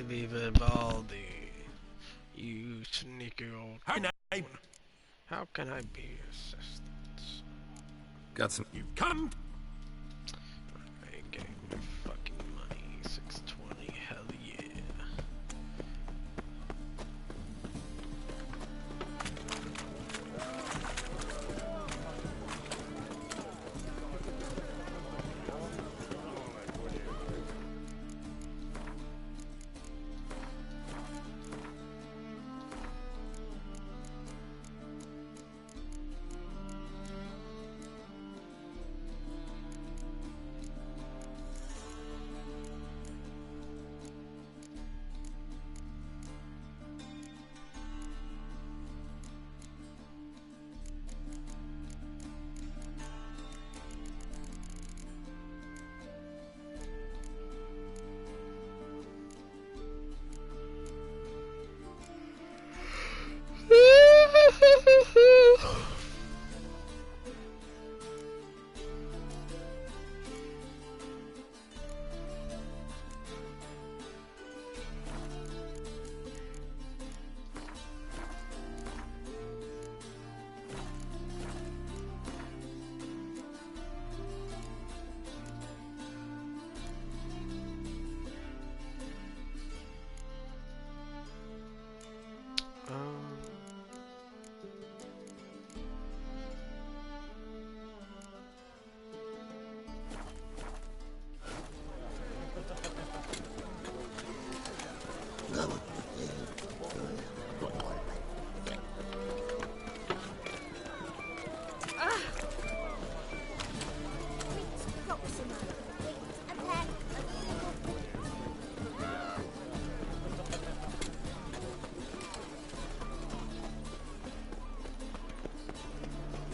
Vivaldi, you sneaky old. Hi, Nate. How can I be your assistant? Got some. You come. I ain't getting the fucking money. 620, hell yeah.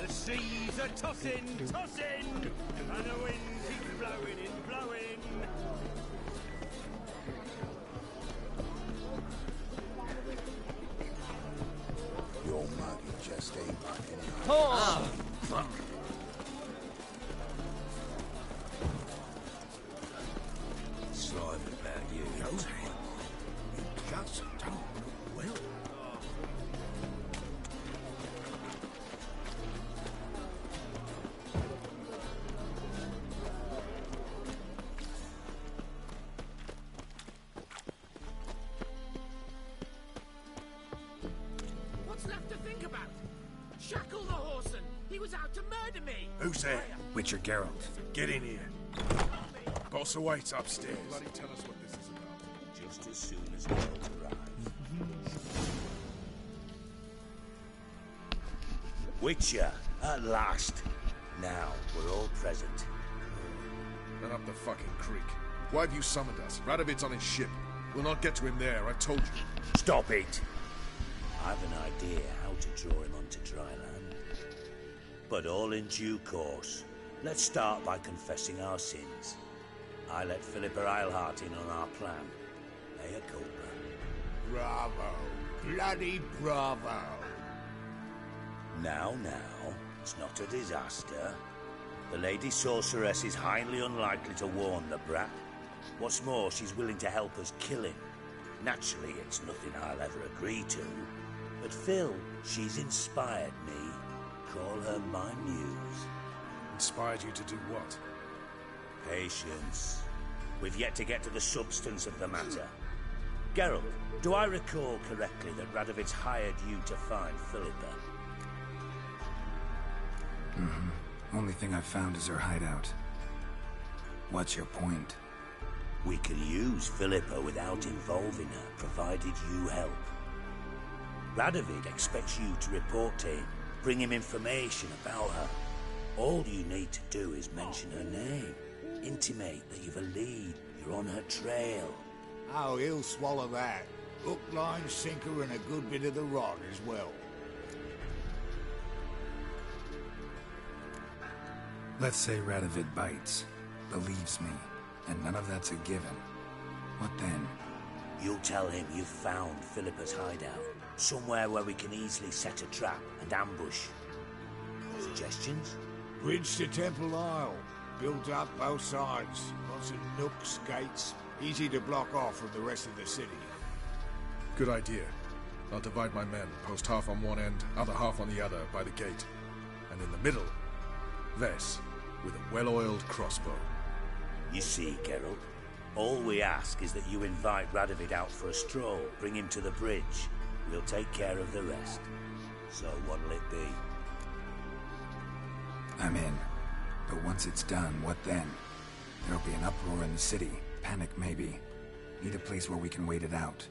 Seas are tossing, tossing, and the wind keeps blowing and blowing. Your money just ain't money. Oh! Slime about you, Jose. You just don't look well. What's left to think about? Shackle the Whoreson! He was out to murder me! Who's there? Witcher Geralt. Get in here. Boss awaits upstairs. Bloody tell us what this is about. Just as soon as Geralt arrives. Witcher, at last. Now we're all present. Run up the fucking creek. Why have you summoned us? Radovid's on his ship. We'll not get to him there, I told you. Stop it! I've an idea how to draw him onto dry land. But all in due course. Let's start by confessing our sins. I let Philippa Eilhart in on our plan. Mea culpa. Bravo. Bloody bravo. Now, it's not a disaster. The Lady Sorceress is highly unlikely to warn the brat. What's more, she's willing to help us kill him. Naturally, it's nothing I'll ever agree to. But Phil, she's inspired me. Call her my muse. Inspired you to do what? Patience. We've yet to get to the substance of the matter. Geralt, do I recall correctly that Radovid's hired you to find Philippa? Only thing I've found is her hideout. What's your point? We can use Philippa without involving her, provided you help. Radovid expects you to report to him, bring him information about her. All you need to do is mention her name. Intimate that you've a lead, you're on her trail. Oh, he'll swallow that. Hook, line, sinker, and a good bit of the rod as well. Let's say Radovid bites, believes me, and none of that's a given. What then? You'll tell him you've found Philippa's hideout, somewhere where we can easily set a trap and ambush. Suggestions? Bridge to Temple Isle. Built up both sides. Lots of nooks, gates, Easy to block off from the rest of the city. Good idea. I'll divide my men, post half on one end, other half on the other, by the gate. And in the middle, Vess, with a well-oiled crossbow. You see, Geralt, all we ask is that you invite Radovid out for a stroll, bring him to the bridge. We'll take care of the rest. So what'll it be? I'm in. But once it's done, what then? There'll be an uproar in the city. Panic, maybe. Need a place where we can wait it out.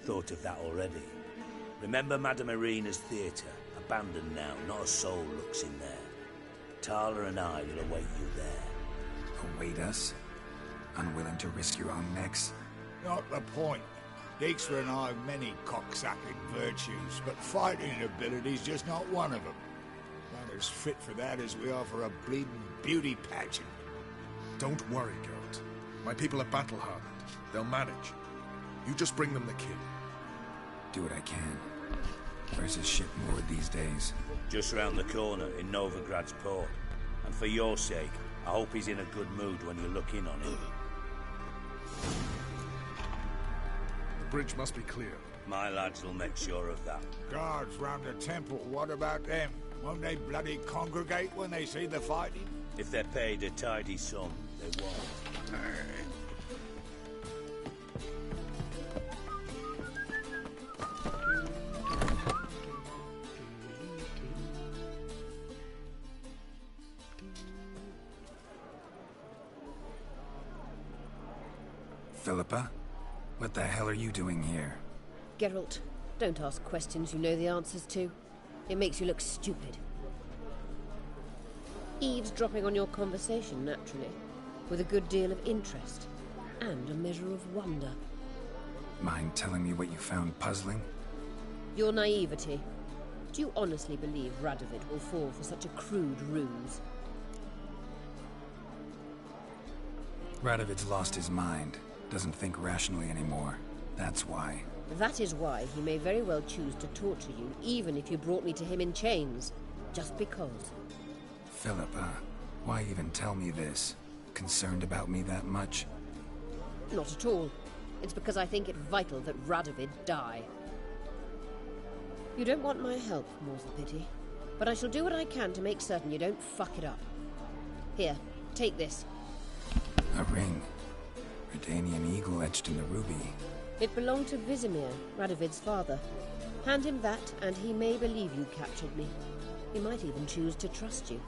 Thought of that already. Remember Madame Irina's theatre? Abandoned now, not a soul looks in there. Tala and I will await you there. Await us? Unwilling to risk your own necks? Not the point. Dijkstra and I have many cocksucking virtues, but fighting ability's just not one of them. Not as fit for that as we are for a bleeding beauty pageant. Don't worry, Geralt. My people are battle-hardened. They'll manage. You just bring them the kid. Do what I can. Where's his ship moored these days? Just round the corner in Novigrad's port. And for your sake, I hope he's in a good mood when you look in on him. The bridge must be clear. My lads will make sure of that. Guards round the temple, what about them? Won't they bloody congregate when they see the fighting? If they're paid a tidy sum, they won't. Philippa? What the hell are you doing here? Geralt, don't ask questions you know the answers to. It makes you look stupid. Eavesdropping on your conversation, naturally, with a good deal of interest, and a measure of wonder. Mind telling me what you found puzzling? Your naivety. Do you honestly believe Radovid will fall for such a crude ruse? Radovid's lost his mind. Doesn't think rationally anymore. That's why. That is why he may very well choose to torture you, even if you brought me to him in chains. Just because. Philippa, why even tell me this? Concerned about me that much? Not at all. It's because I think it vital that Radovid die. You don't want my help, more's the pity. But I shall do what I can to make certain you don't fuck it up. Here, take this. A ring. Redanian eagle etched in the ruby. It belonged to Vizimir, Radovid's father. Hand him that, and he may believe you captured me. He might even choose to trust you.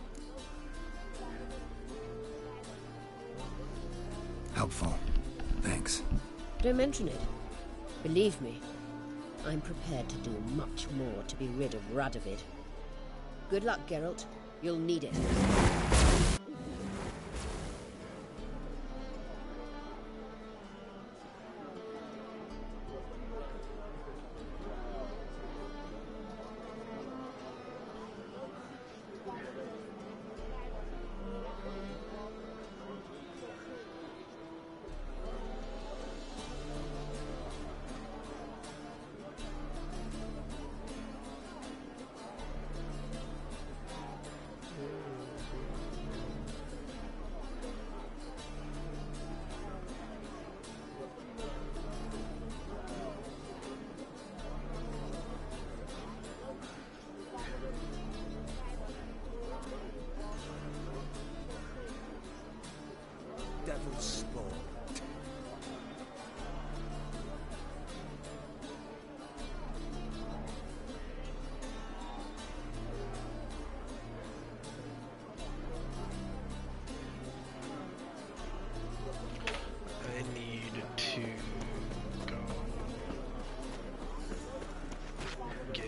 Helpful. Thanks. Don't mention it. Believe me, I'm prepared to do much more to be rid of Radovid. Good luck, Geralt. You'll need it. Devil's spawn. I need to go get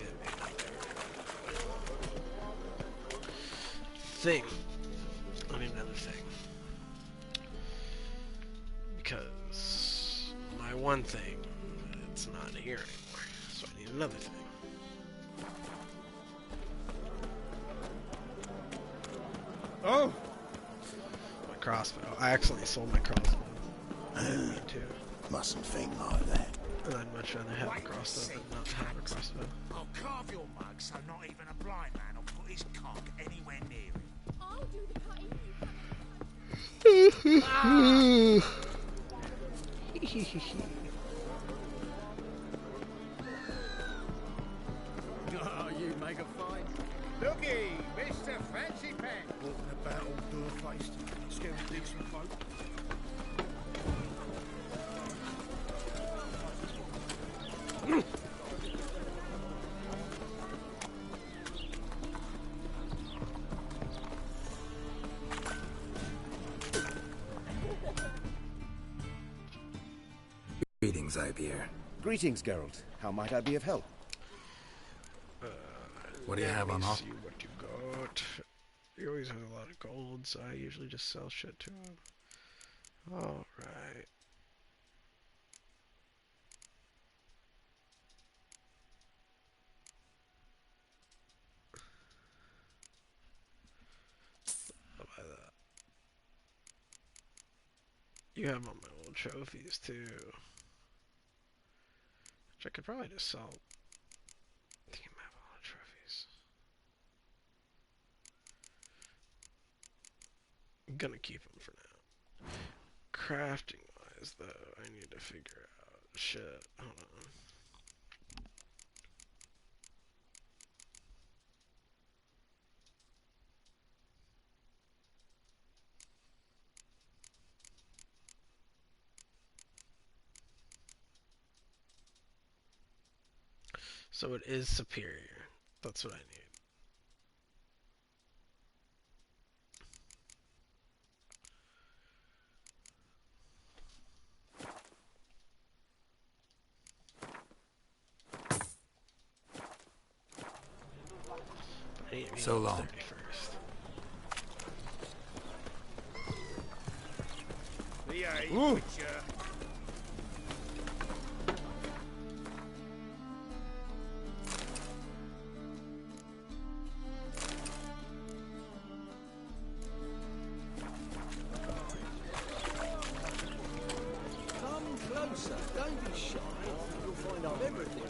thing. I need another thing. Because my one thing, it's not here anymore. So I need another thing. Oh! My crossbow. I accidentally sold my crossbow. I didn't mean to. Mustn't think like that. And I'd much rather have a crossbow than not have a crossbow. I'll carve your mug so not even a blind man will put his cock anywhere near it. I'll do the cutting. Oh, you make a fine. Looky, Mr. Fancy Pants. Walking about all door-faced, scaring decent folk. Greetings, Ibeer. Greetings, Geralt. How might I be of help? What do you have on offer? See what you got. He always has a lot of gold, so I usually just sell shit to him. Alright. I'll buy that. You have all my old trophies too. Which I could probably just sell. I think I have a lot of trophies. I'm gonna keep them for now. Crafting wise though, I need to figure out shit. Hold on. So it is superior. That's what I need. I need to be So level long. 31st. The Ooh. Witcher. Come closer. Don't be shy. You'll find out everything.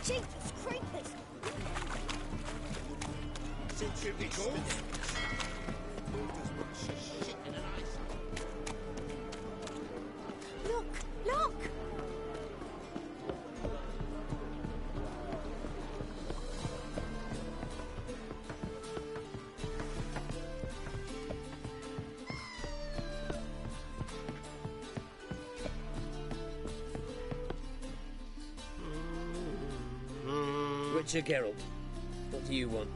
Jesus creepers! Should be cool. Look! Look! Witcher Geralt, what do you want?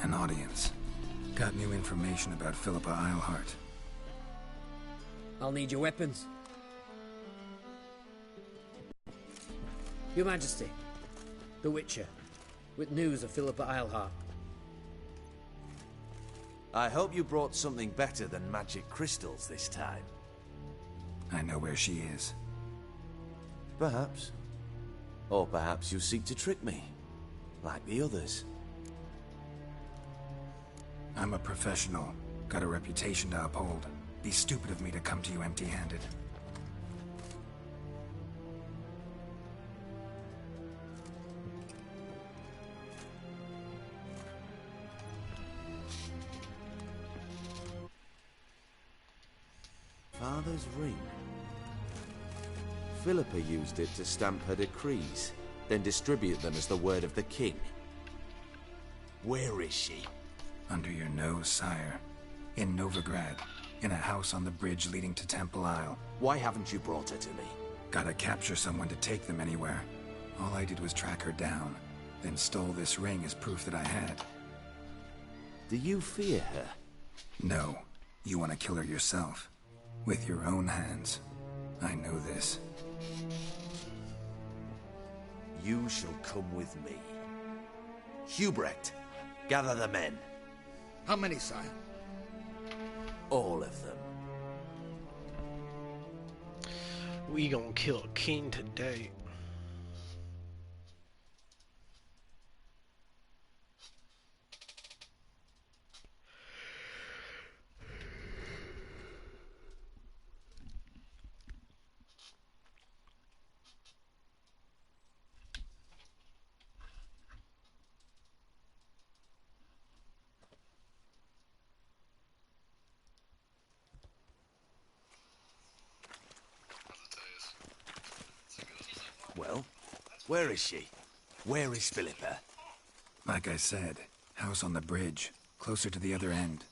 An audience. Got new information about Philippa Eilhart. I'll need your weapons. Your Majesty, the Witcher, with news of Philippa Eilhart. I hope you brought something better than magic crystals this time. I know where she is. Perhaps. Or perhaps you seek to trick me, like the others. I'm a professional. Got a reputation to uphold. Be stupid of me to come to you empty-handed. Father's ring. Philippa used it to stamp her decrees, then distribute them as the word of the king. Where is she? Under your nose, sire. In Novigrad. In a house on the bridge leading to Temple Isle. Why haven't you brought her to me? Gotta capture someone to take them anywhere. All I did was track her down, then stole this ring as proof that I had. Do you fear her? No. You want to kill her yourself. With your own hands. I know this. You shall come with me. Hubrecht, gather the men. How many, sire? All of them. We gonna kill a king today. Where is she? Where is Philippa? Like I said, house on the bridge, closer to the other end.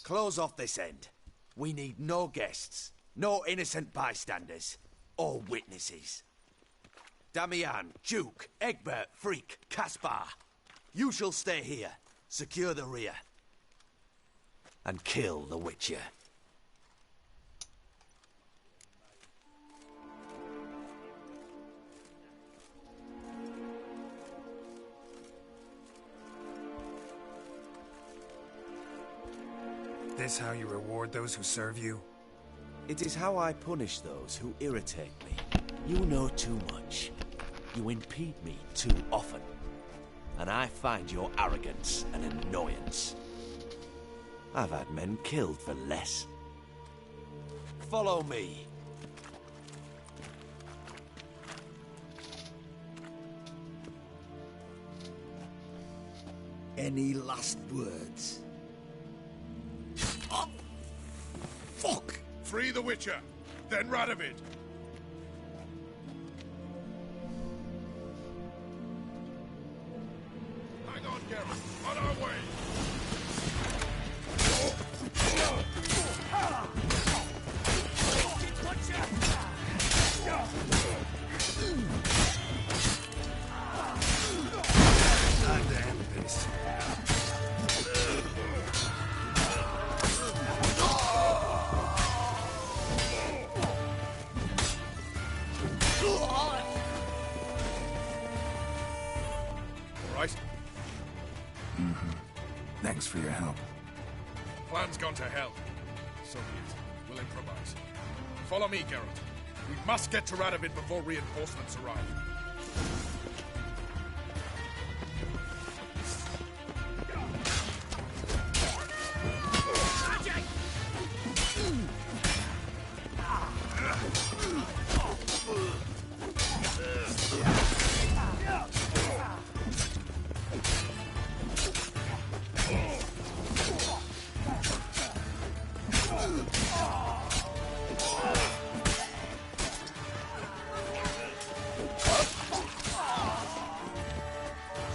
Close off this end. We need no guests, no innocent bystanders, or witnesses. Damian, Duke, Egbert, Freak, Caspar. You shall stay here, secure the rear, and kill the Witcher. This how you reward those who serve you? It is how I punish those who irritate me. You know too much. You impede me too often. And I find your arrogance an annoyance. I've had men killed for less. Follow me. Any last words? Oh, fuck! Free the Witcher, then Radovid. Hang on, Geralt. On our way. Time to end this. Right? Thanks for your help. Plan's gone to hell. So be it. We'll improvise. Follow me, Geralt. We must get to Radovid before reinforcements arrive.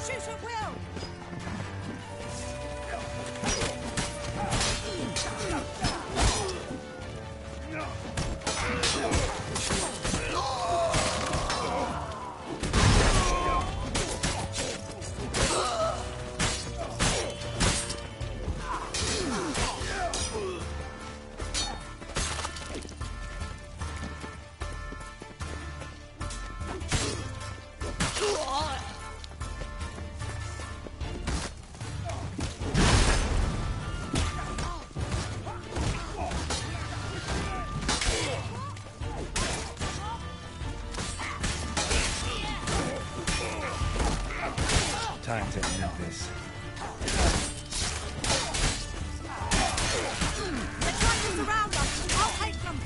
Shoot at will! Time to end this. The dragons around us! I'll take them!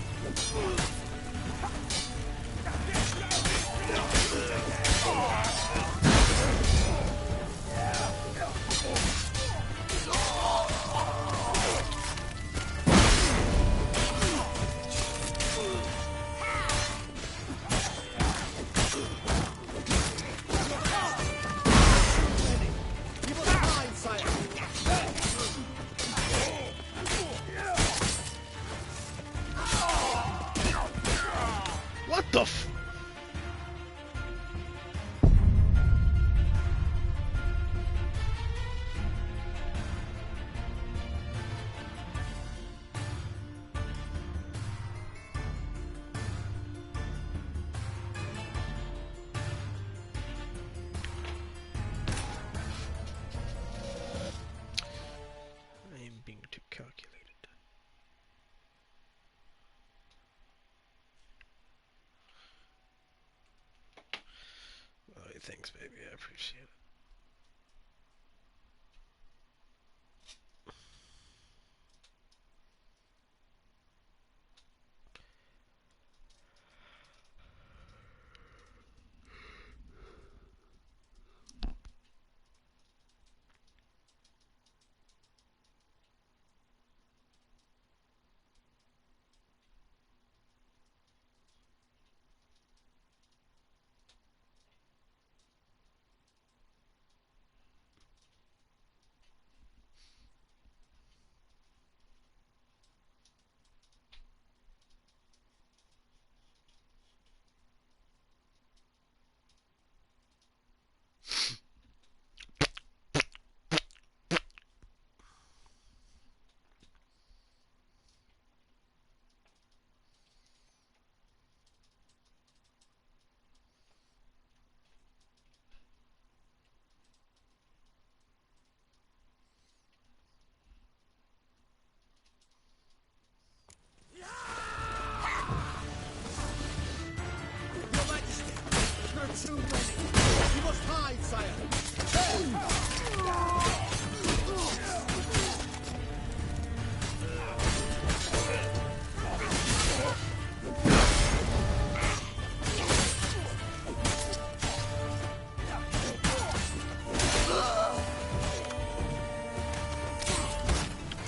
What the f- I am being too calculated. Oh, thanks, baby. I appreciate it.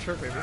Sure, baby.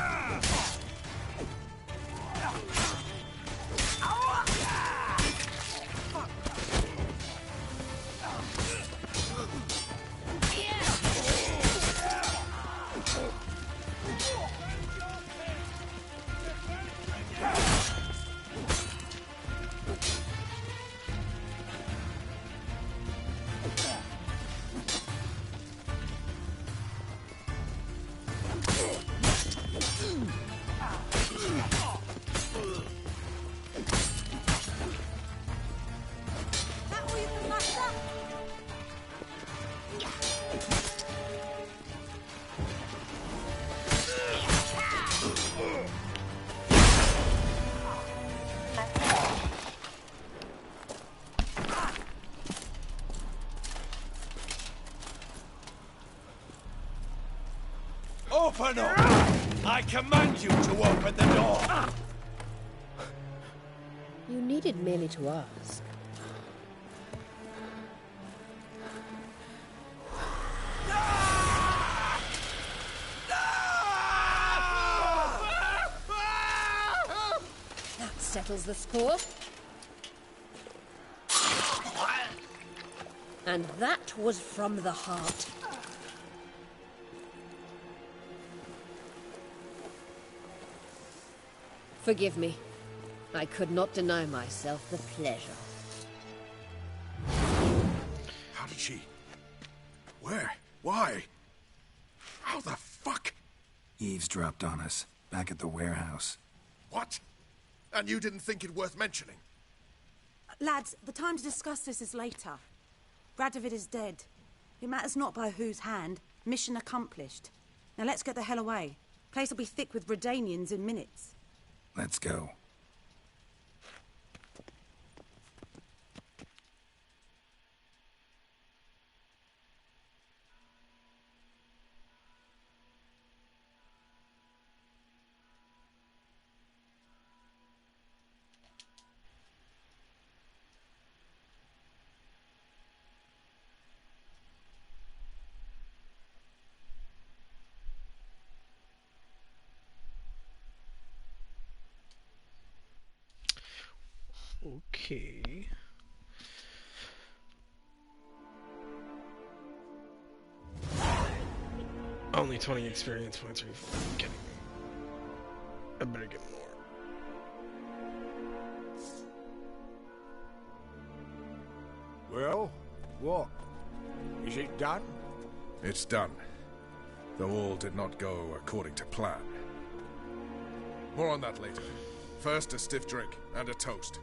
Open up! I command you to open the door! You needed merely to ask. That settles the score. And that was from the heart. Forgive me. I could not deny myself the pleasure. How did she... Where? Why? How the fuck? Eavesdropped on us, back at the warehouse. What? And you didn't think it worth mentioning? Lads, the time to discuss this is later. Radovid is dead. It matters not by whose hand. Mission accomplished. Now let's get the hell away. Place will be thick with Redanians in minutes. Let's go. Okay. Only 20 experience points. Are you kidding me? I better get more. Well, what? Is it done? It's done. Though all did not go according to plan. More on that later. First, a stiff drink and a toast.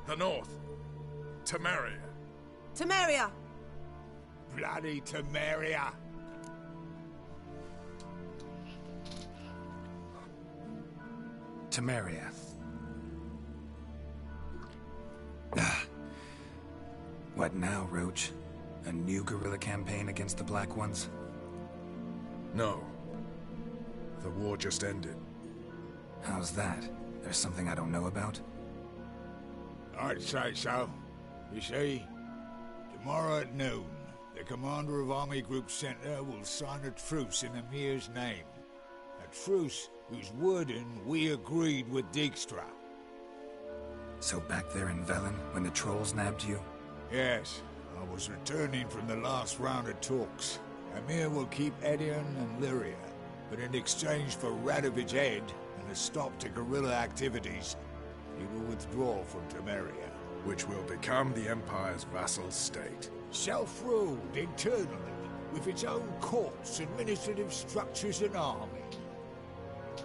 The North. Temeria. Temeria! Bloody Temeria! Temeria. What now, Roach? A new guerrilla campaign against the Black Ones? No. The war just ended. How's that? There's something I don't know about? I'd say so. You see, tomorrow at noon, the commander of Army Group Center will sign a truce in Emir's name. A truce whose wording we agreed with Dijkstra. So back there in Velen, when the trolls nabbed you? Yes, I was returning from the last round of talks. Emir will keep Edion and Lyria, but in exchange for Radovid's head and a stop to guerrilla activities, he will withdraw from Temeria. Which will become the Empire's vassal state. Self-ruled internally, with its own courts, administrative structures and army.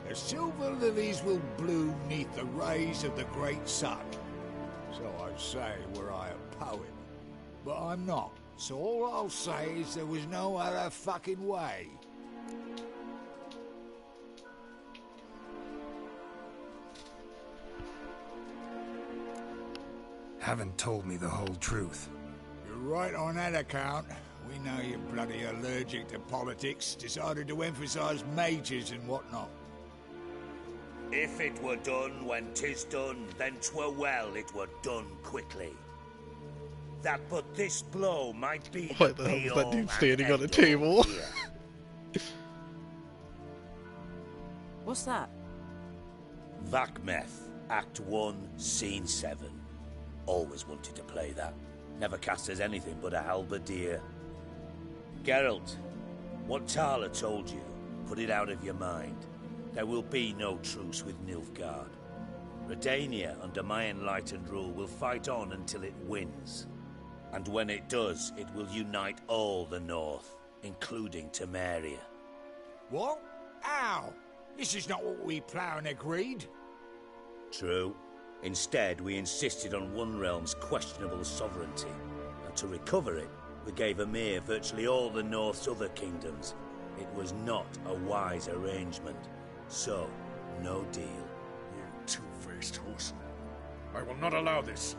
The silver lilies will bloom neath the rays of the great sun. So I'd say were I a poet. But I'm not, so all I'll say is there was no other fucking way. Haven't told me the whole truth. You're right on that account. We know you're bloody allergic to politics, decided to emphasize majors and whatnot. If it were done when 'tis done, then 'twere well it were done quickly. That but this blow might be What the hell is that dude standing on a table? What's that? Vakmeth, Act 1, Scene 7. Always wanted to play that. Never cast as anything but a halberdier. Geralt, what Tala told you, put it out of your mind. There will be no truce with Nilfgaard. Redania, under my enlightened rule, will fight on until it wins. And when it does, it will unite all the North, including Temeria. What? How? This is not what we plough and agreed. True. Instead, we insisted on one realm's questionable sovereignty, and to recover it, we gave Emir virtually all the North's other kingdoms. It was not a wise arrangement. So, no deal. You two-faced horse. I will not allow this.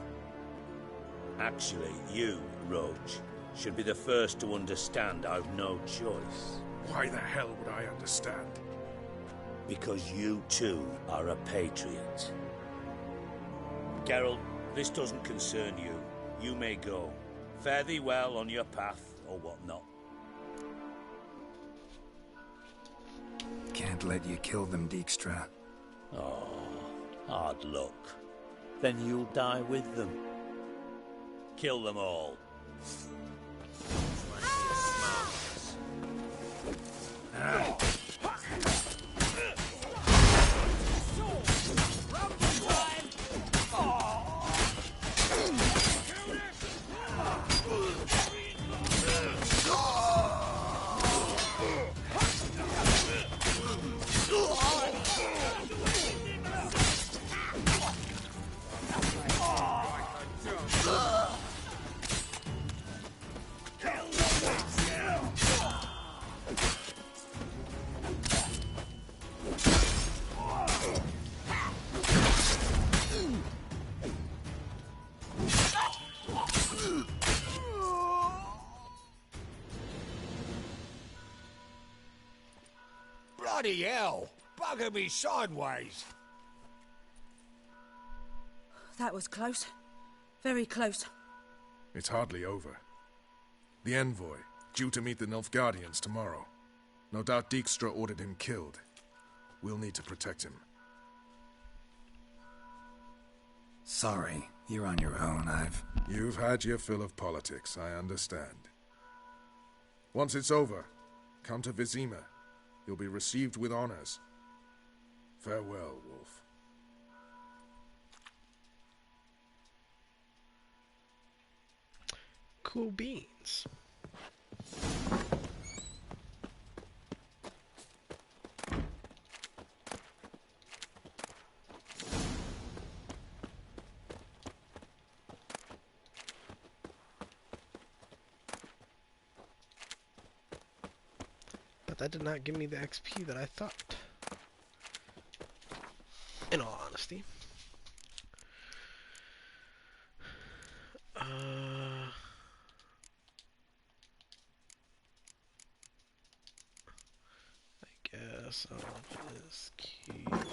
Actually, you, Roach, should be the first to understand I've no choice. Why the hell would I understand? Because you too are a patriot. Geralt, this doesn't concern you. You may go. Fare thee well on your path, or whatnot. Can't let you kill them, Dijkstra. Oh, hard luck. Then you'll die with them. Kill them all. Bloody hell! Bugger me sideways! That was close. Very close. It's hardly over. The envoy, due to meet the Nilfgaardians tomorrow. No doubt Dijkstra ordered him killed. We'll need to protect him. Sorry, you're on your own. You've had your fill of politics, I understand. Once it's over, come to Vizima. You'll be received with honors. Farewell, Wolf. Cool beans. But that did not give me the XP that I thought. In all honesty. I guess I'll just keep on.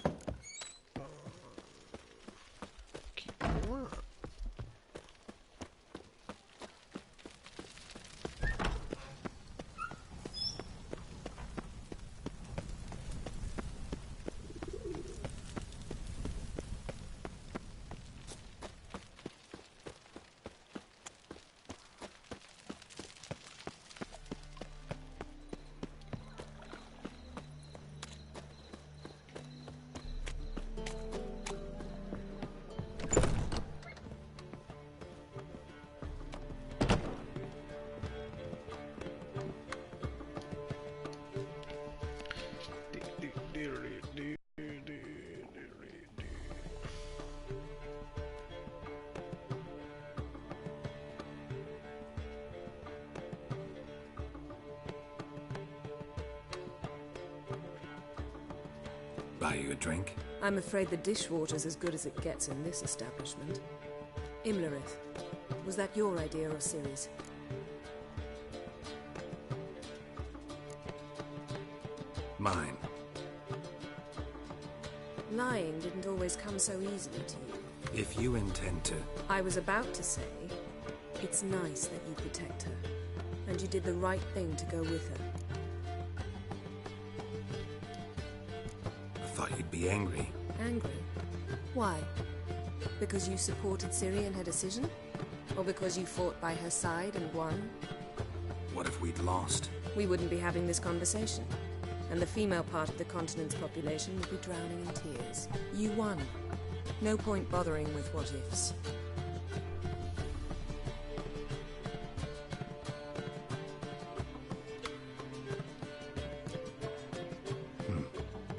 Buy you a drink? I'm afraid the dishwater's as good as it gets in this establishment. Imlerith, was that your idea or Ciri's? Mine. Lying didn't always come so easily to you. If you intend to... I was about to say, it's nice that you protect her. And you did the right thing to go with her. A be angry. Angry? Why? Because you supported Ciri in her decision? Or because you fought by her side and won? What if we'd lost? We wouldn't be having this conversation. And the female part of the continent's population would be drowning in tears. You won. No point bothering with what-ifs.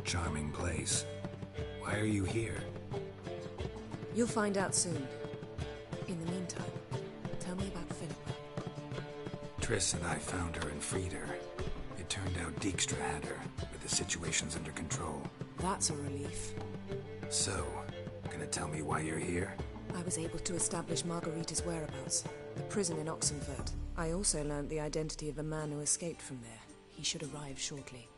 Charming place. Why are you here? You'll find out soon. In the meantime, tell me about Philippa. Triss and I found her and freed her. It turned out Dijkstra had her, but the situation's under control. That's a relief. So, gonna tell me why you're here? I was able to establish Margarita's whereabouts. The prison in Oxenfurt. I also learned the identity of a man who escaped from there. He should arrive shortly.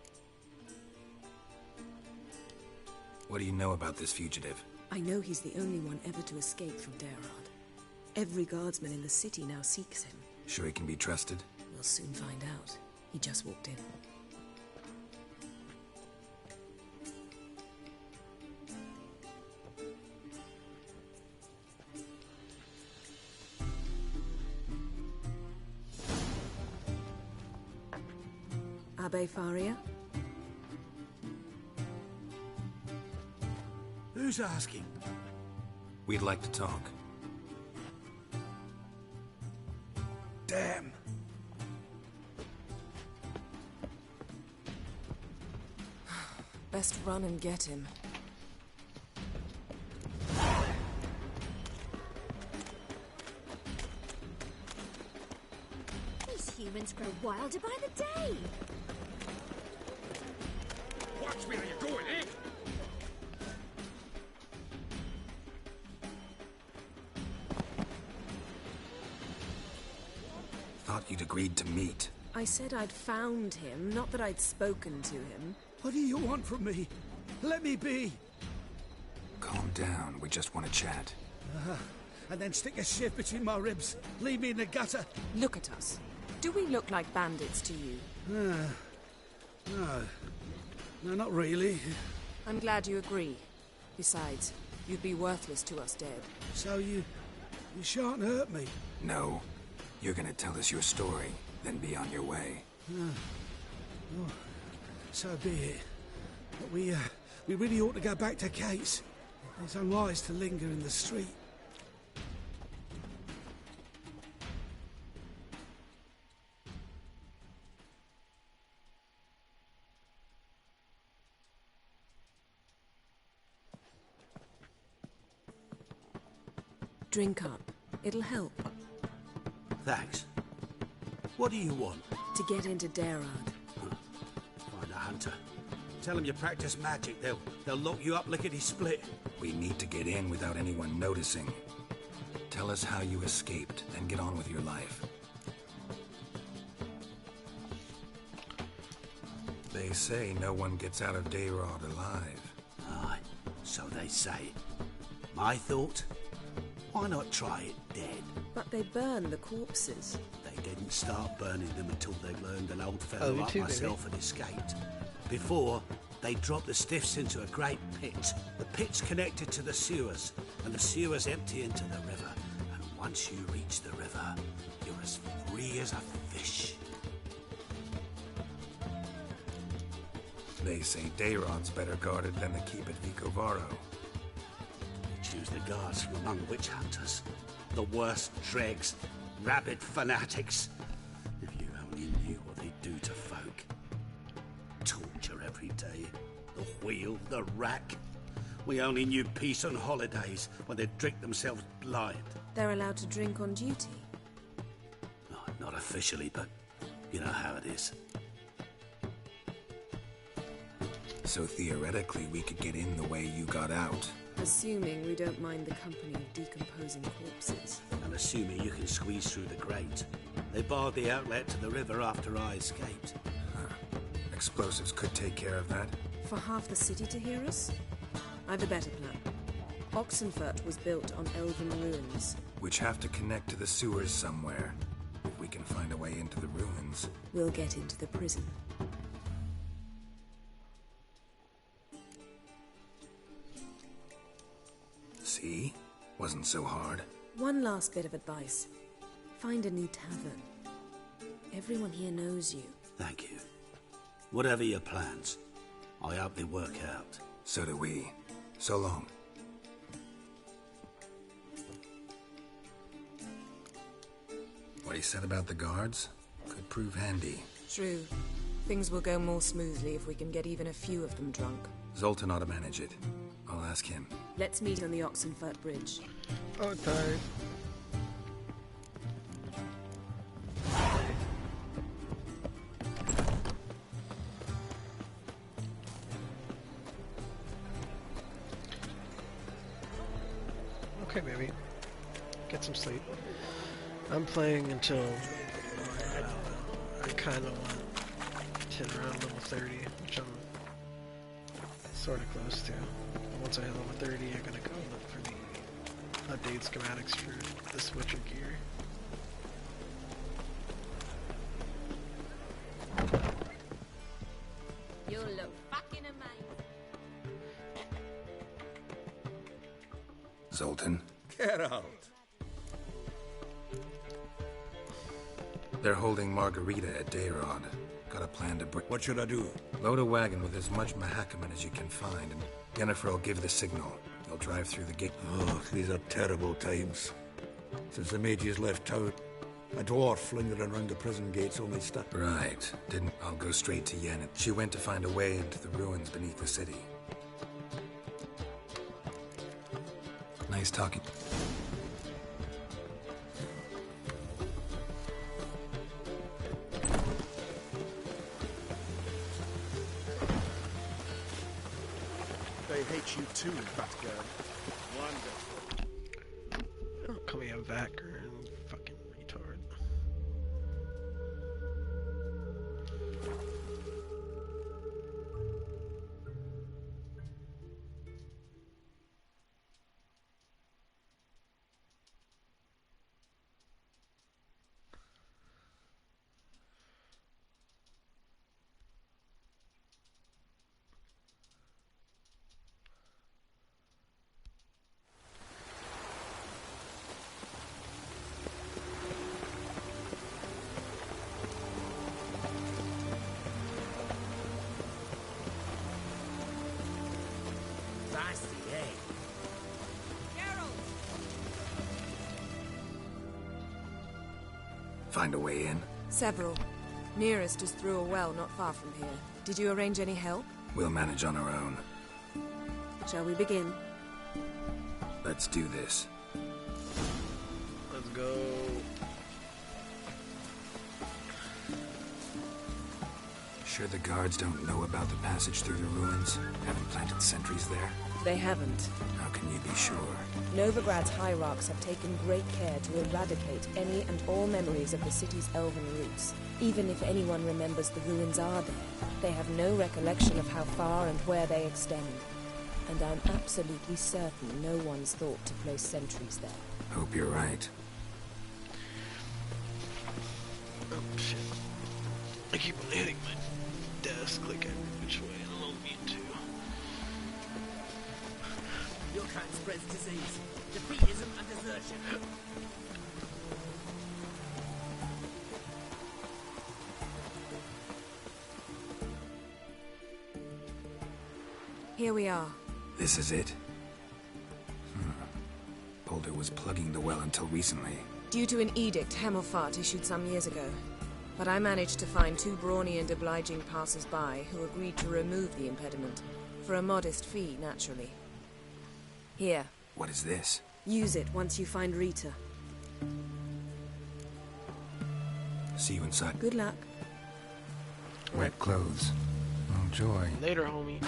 What do you know about this fugitive? I know he's the only one ever to escape from Daerad. Every guardsman in the city now seeks him. Sure he can be trusted? We'll soon find out. He just walked in. Abbe Faria? Who's asking? We'd like to talk. Damn. Best run and get him. These humans grow wilder by the day. Watch where you're going, eh? Thought you'd agreed to meet. I said I'd found him, not that I'd spoken to him. What do you want from me? Let me be. Calm down, we just want to chat. And then stick a shiv between my ribs. Leave me in the gutter. Look at us. Do we look like bandits to you? No. No, not really. I'm glad you agree. Besides, you'd be worthless to us dead. So you shan't hurt me? No. You're gonna tell us your story, then be on your way. Oh, so be it. But we really ought to go back to Kate's. It's unwise to linger in the street. Drink up. It'll help. Thanks. What do you want? To get into Daerad. Find a hunter. Tell them you practice magic. They'll lock you up lickety-split. We need to get in without anyone noticing. Tell us how you escaped, and get on with your life. They say no one gets out of Daerad alive. Aye, so they say. My thought? Why not try it dead? But they burn the corpses. They didn't start burning them until they learned an old fellow like myself had escaped. Before, they dropped the stiffs into a great pit. The pit's connected to the sewers, and the sewers empty into the river. And once you reach the river, you're as free as a fish. They say Daerad's better guarded than the keep at Vicovaro. Choose the guards from among witch hunters. The worst dregs, rabid fanatics. If you only knew what they do to folk. Torture every day. The wheel, the rack. We only knew peace on holidays when they'd drink themselves blind. They're allowed to drink on duty? No, not officially, but you know how it is. So theoretically, we could get in the way you got out. Assuming we don't mind the company of decomposing corpses. And assuming you can squeeze through the grate. They barred the outlet to the river after I escaped. Explosives could take care of that. For half the city to hear us? I've a better plan. Oxenfurt was built on elven ruins. Which have to connect to the sewers somewhere. If we can find a way into the ruins. We'll get into the prison. Wasn't so hard. One last bit of advice. Find a new tavern. Everyone here knows you. Thank you. Whatever your plans, I hope they work out. So do we. So long. What he said about the guards could prove handy. True. Things will go more smoothly if we can get even a few of them drunk. Zoltan ought to manage it. I'll ask him. Let's meet on the Oxenfurt Bridge. Oh, time. Okay, baby. Get some sleep. I'm playing until, I don't know, I kind of want to hit around level 30, which I'm sort of close to. Once I hit level 30, I'm going to go look for the update schematics for the Switcher gear. You look fucking amazing. Zoltan? Get out. They're holding Margarita at Dayrod. Got a plan to bring... What should I do? Load a wagon with as much Mahakaman as you can find, and Yennefer will give the signal. They'll drive through the gate. Oh, these are terrible times. Since the mages left town, a dwarf lingering around the prison gates only stuck. Right. Didn't... I'll go straight to Yen. She went to find a way into the ruins beneath the city. Nice talking. They hate you too, Batgirl. Wonderful. Don't call me a Vacker and fucking retard. Find a way in? Several. Nearest is through a well not far from here. Did you arrange any help? We'll manage on our own. Shall we begin? Let's do this. Let's go. Sure the guards don't know about the passage through the ruins? Haven't planted sentries there? They haven't. How can you be sure? Novigrad's hierarchs have taken great care to eradicate any and all memories of the city's elven roots. Even if anyone remembers the ruins are there, they have no recollection of how far and where they extend. And I'm absolutely certain no one's thought to place sentries there. Hope you're right. Oh shit. I keep on hitting my desk like every which way, and I don't mean to. Your kind spreads disease, defeatism and desertion. Here we are. This is it? Boulder was plugging the well until recently. Due to an edict Hemelfart issued some years ago. But I managed to find two brawny and obliging passers-by who agreed to remove the impediment. For a modest fee, naturally. Here. What is this? Use it once you find Rita. See you inside. Good luck. Wet clothes. Oh, joy. Later, homie.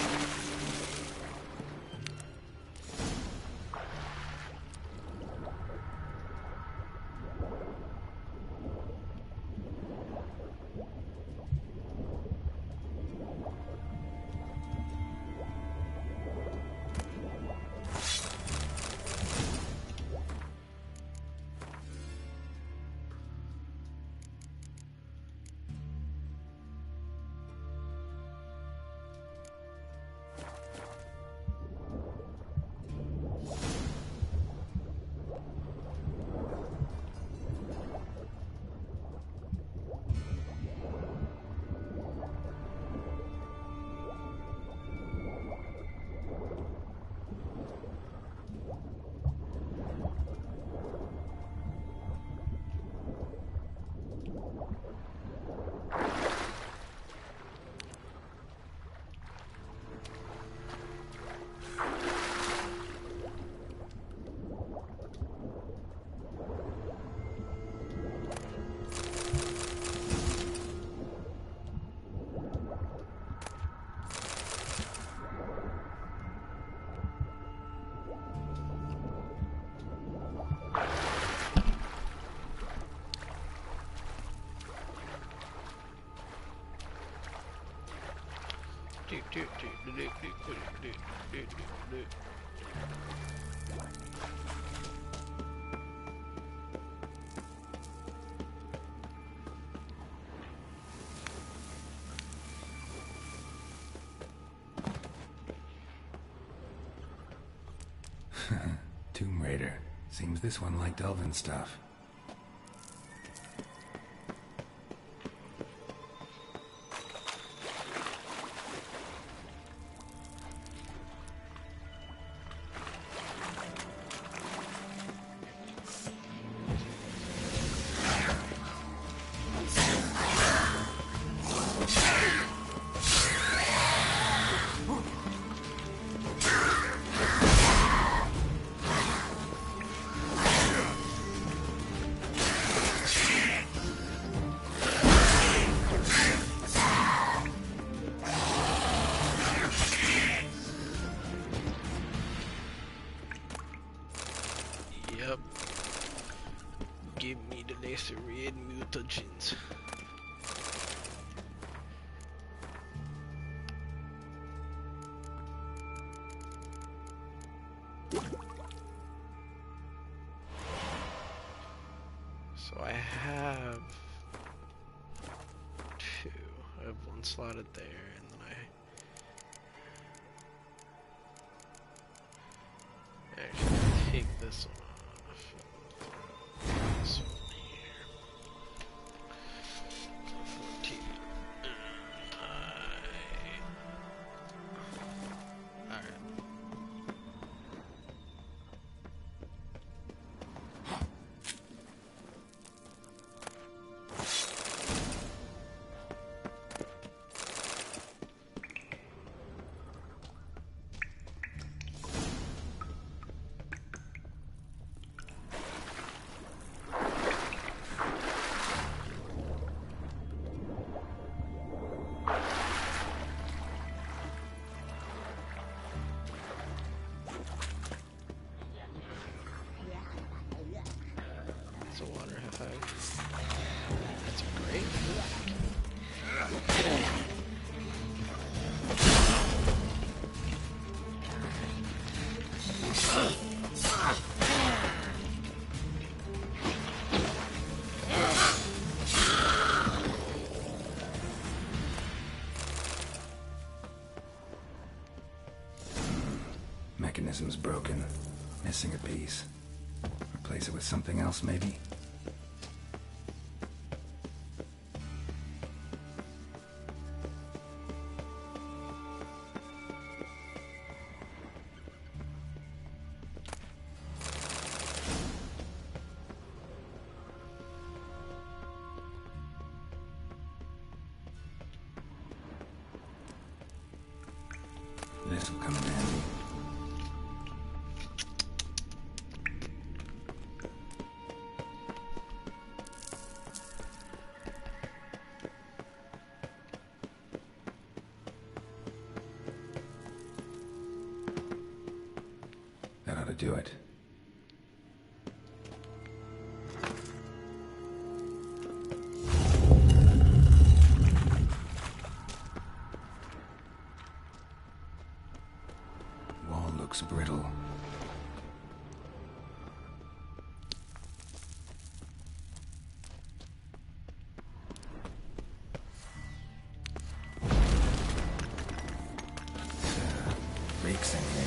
Tomb Raider. Seems this one liked elven stuff. Give me the lacerid mutagens. So I have two. I have one slotted there, and then I actually take this one off. This one here. 14. Alright. It's a water high five. That's great. Mechanism's broken. Missing a piece. Replace it with something else, maybe? This'll come in handy. That ought to do it. Wall looks brittle. Reeks in here.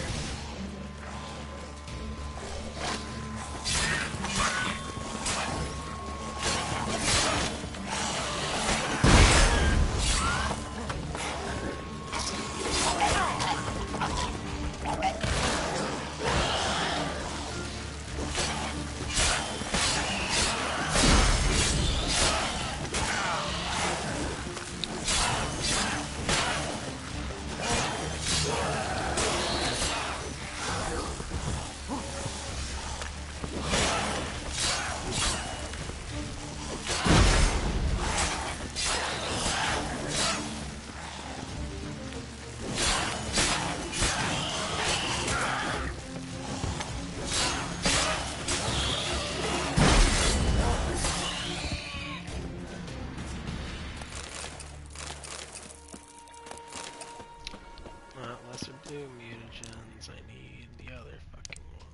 do mutagens. I need the other fucking one.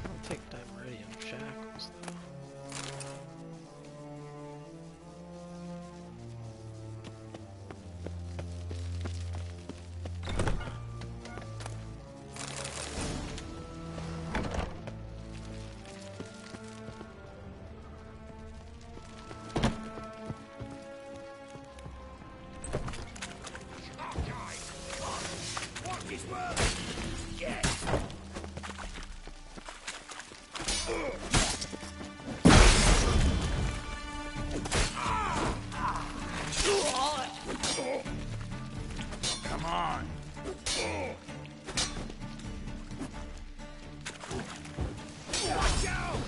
I'll take Dimeridium shackles though. Come on. Watch out!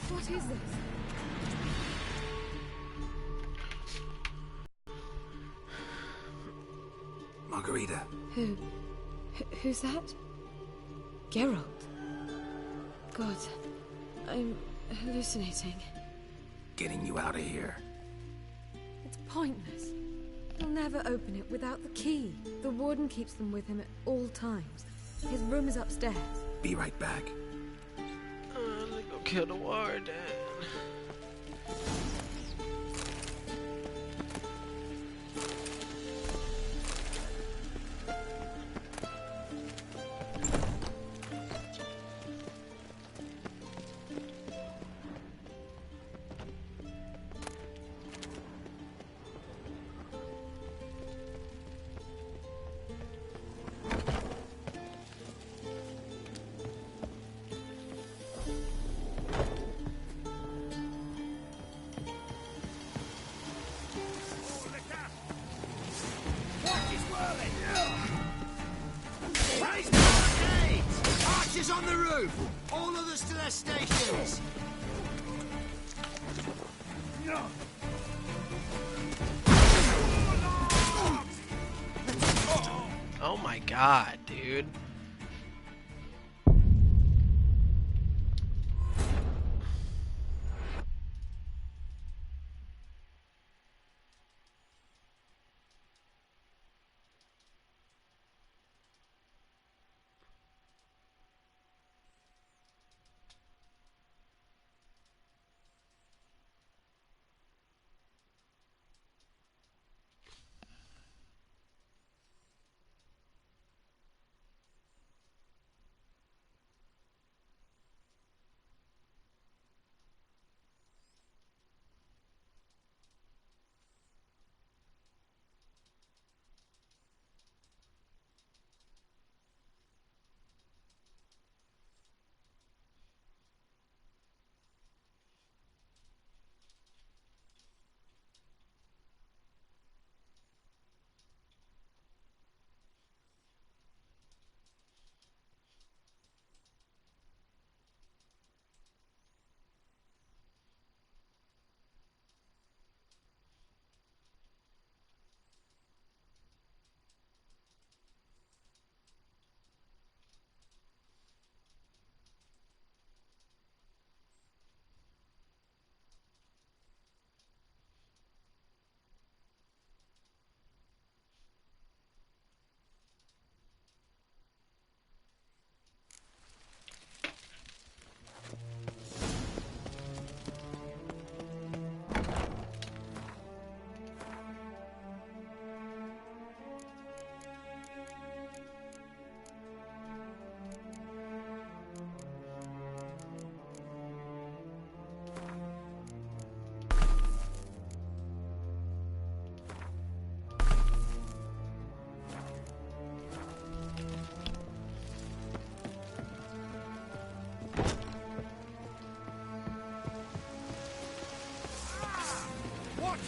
What is this? Margarita. Who's that? Geralt. God, I'm hallucinating. Getting you out of here. It's pointless. He'll never open it without the key. The warden keeps them with him at all times. His room is upstairs. Be right back. Let me go kill the warden. Archers on the roof! All others to their stations! Oh my god, dude.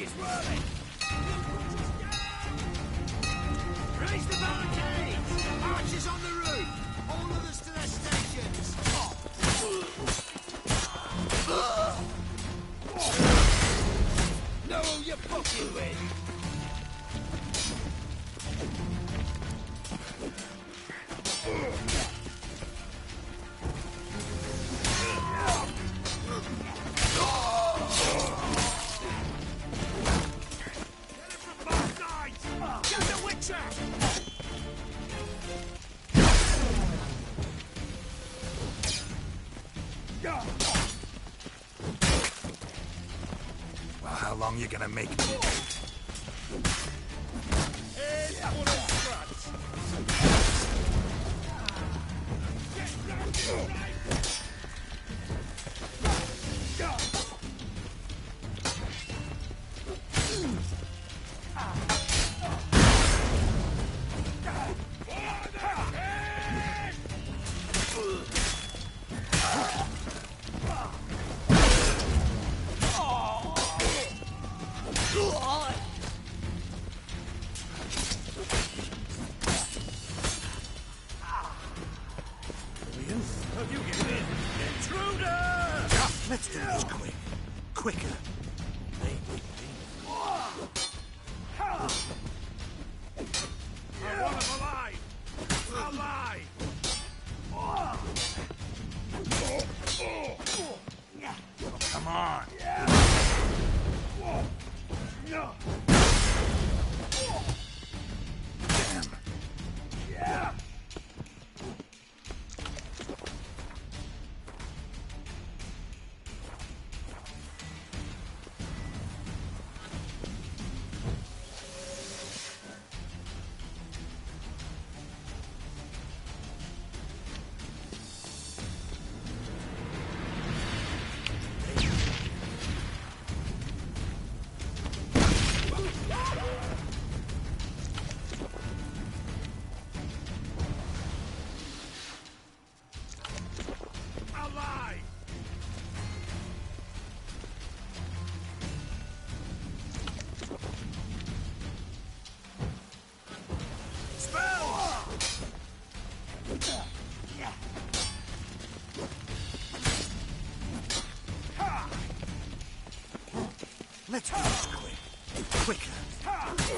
is whirling! Raise the barricades! Archers on the roof! All others to their stations! Know who you're fucking with! Well, how long you gonna make me wait? Let's do this quick. Quicker. I want him alive! Alive! Come on. Yeah. Let's do this quick. Quicker.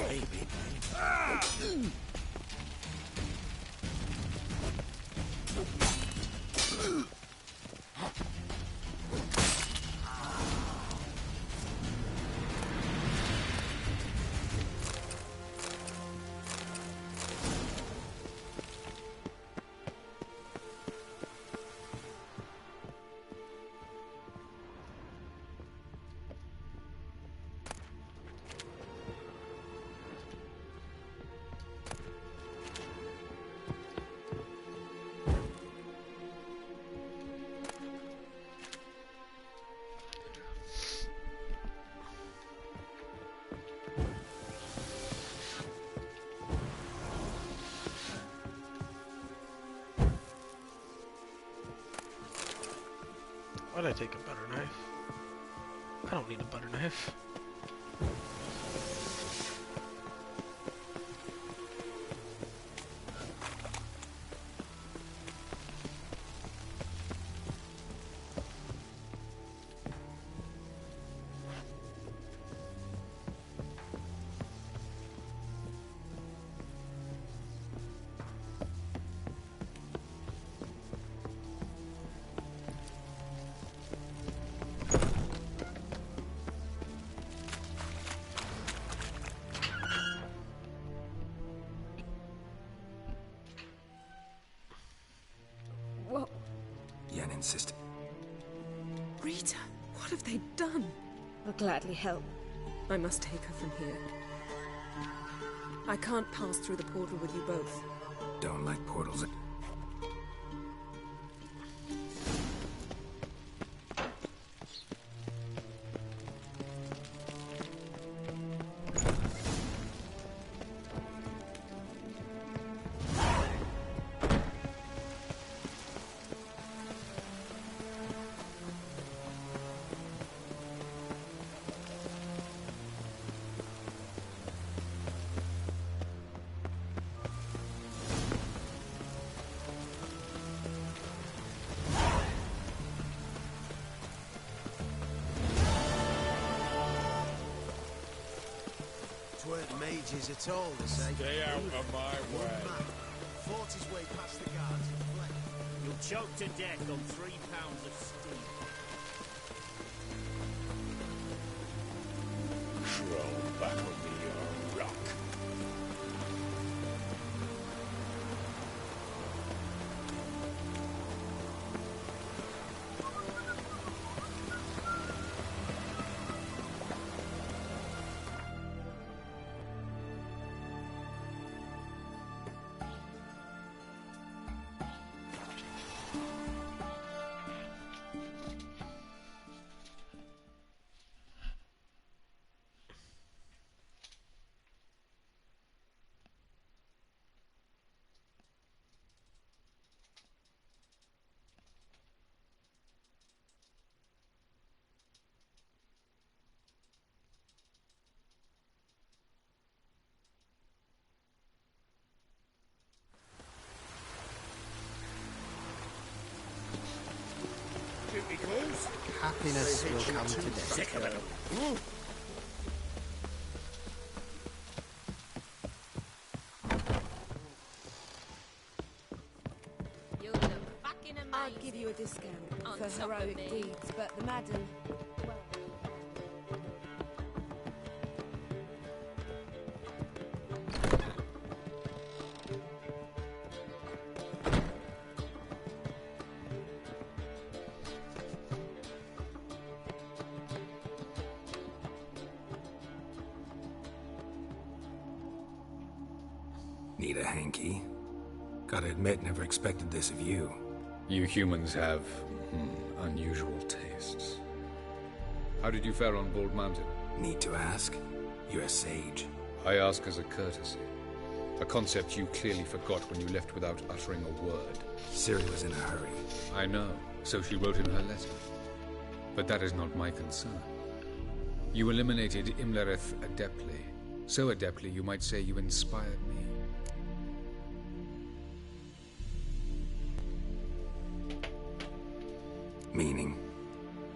Baby. Why'd I take a butter knife? I don't need a butter knife. What? Yen insisted. Rita, what have they done? I'll gladly help. I must take her from here. I can't pass through the portal with you both. Don't like portals. weren't mages at all, they say. Stay out of my way. Fought his way past the guards and fled. You'll choke to death on 3 pounds of steel. Crawl back under your rock. Happiness will come to death. You look fucking amazing. I'd give you a discount On for top of heroic me. deeds, but the madam... well, Need a hanky? Gotta admit, never expected this of you. You humans have unusual tastes. How did you fare on Bald Mountain? Need to ask? You're a sage. I ask as a courtesy. A concept you clearly forgot when you left without uttering a word. Ciri was in a hurry. I know, so she wrote in her letter. But that is not my concern. You eliminated Imlerith adeptly. So adeptly, you might say you inspired me. Meaning?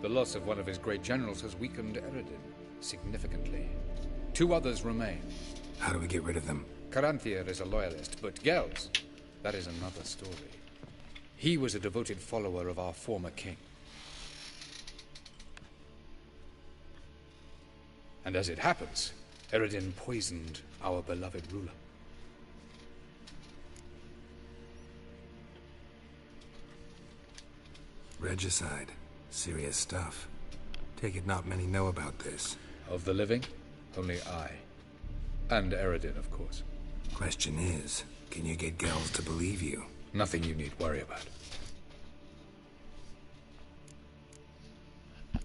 The loss of one of his great generals has weakened Eredin significantly. 2 others remain. How do we get rid of them? Caranthier is a loyalist, but Gels, that is another story. He was a devoted follower of our former king. And as it happens, Eredin poisoned our beloved ruler. Regicide. Serious stuff. Take it not many know about this. Of the living, only I. And Eredin, of course. Question is, can you get Gels to believe you? Nothing you need worry about.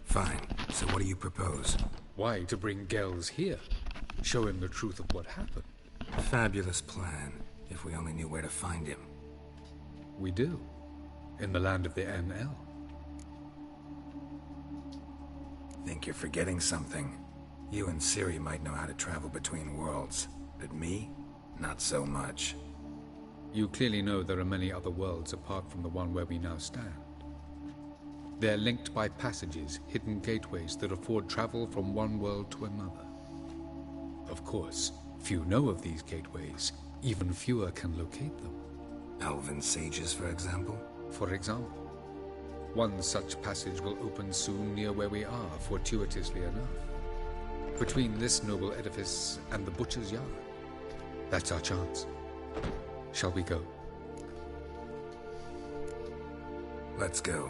Fine. So what do you propose? Why, to bring Gels here. Show him the truth of what happened. Fabulous plan, if we only knew where to find him. We do. In the land of the NL. Think you're forgetting something. You and Ciri might know how to travel between worlds, but me? Not so much. You clearly know there are many other worlds apart from the one where we now stand. They're linked by passages, hidden gateways that afford travel from one world to another. Of course, few know of these gateways. Even fewer can locate them. Elven sages, for example? For example. One such passage will open soon near where we are, fortuitously enough. Between this noble edifice and the butcher's yard. That's our chance. Shall we go? Let's go.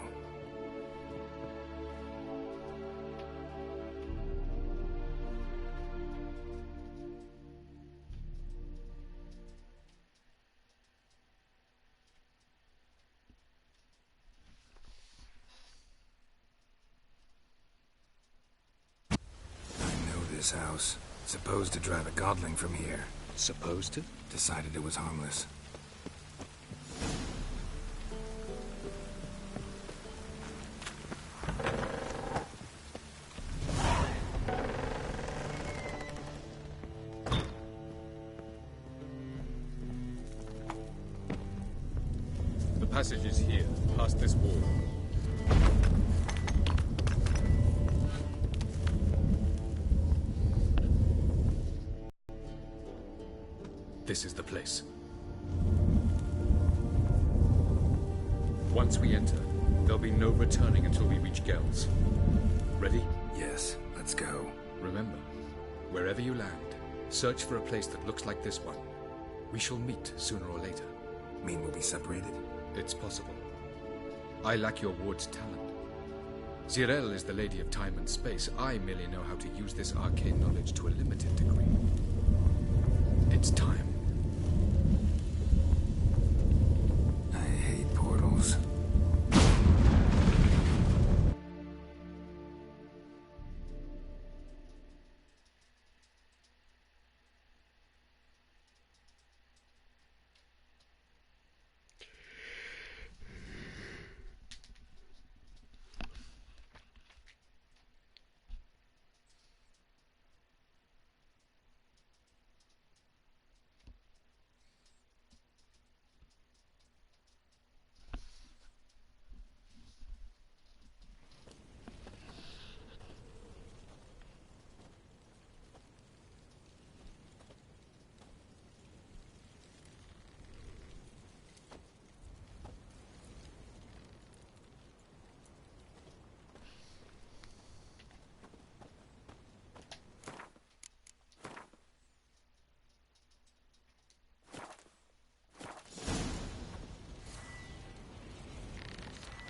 This house. Supposed to drive a godling from here. Supposed to? Decided it was harmless. The passage is here, past this wall. This is the place. Once we enter, there'll be no returning until we reach Gells. Ready? Yes, let's go. Remember, wherever you land, search for a place that looks like this one. We shall meet sooner or later. Mean we'll be separated? It's possible. I lack your ward's talent. Zirel is the Lady of Time and Space. I merely know how to use this arcane knowledge to a limited degree. It's time. I hate portals.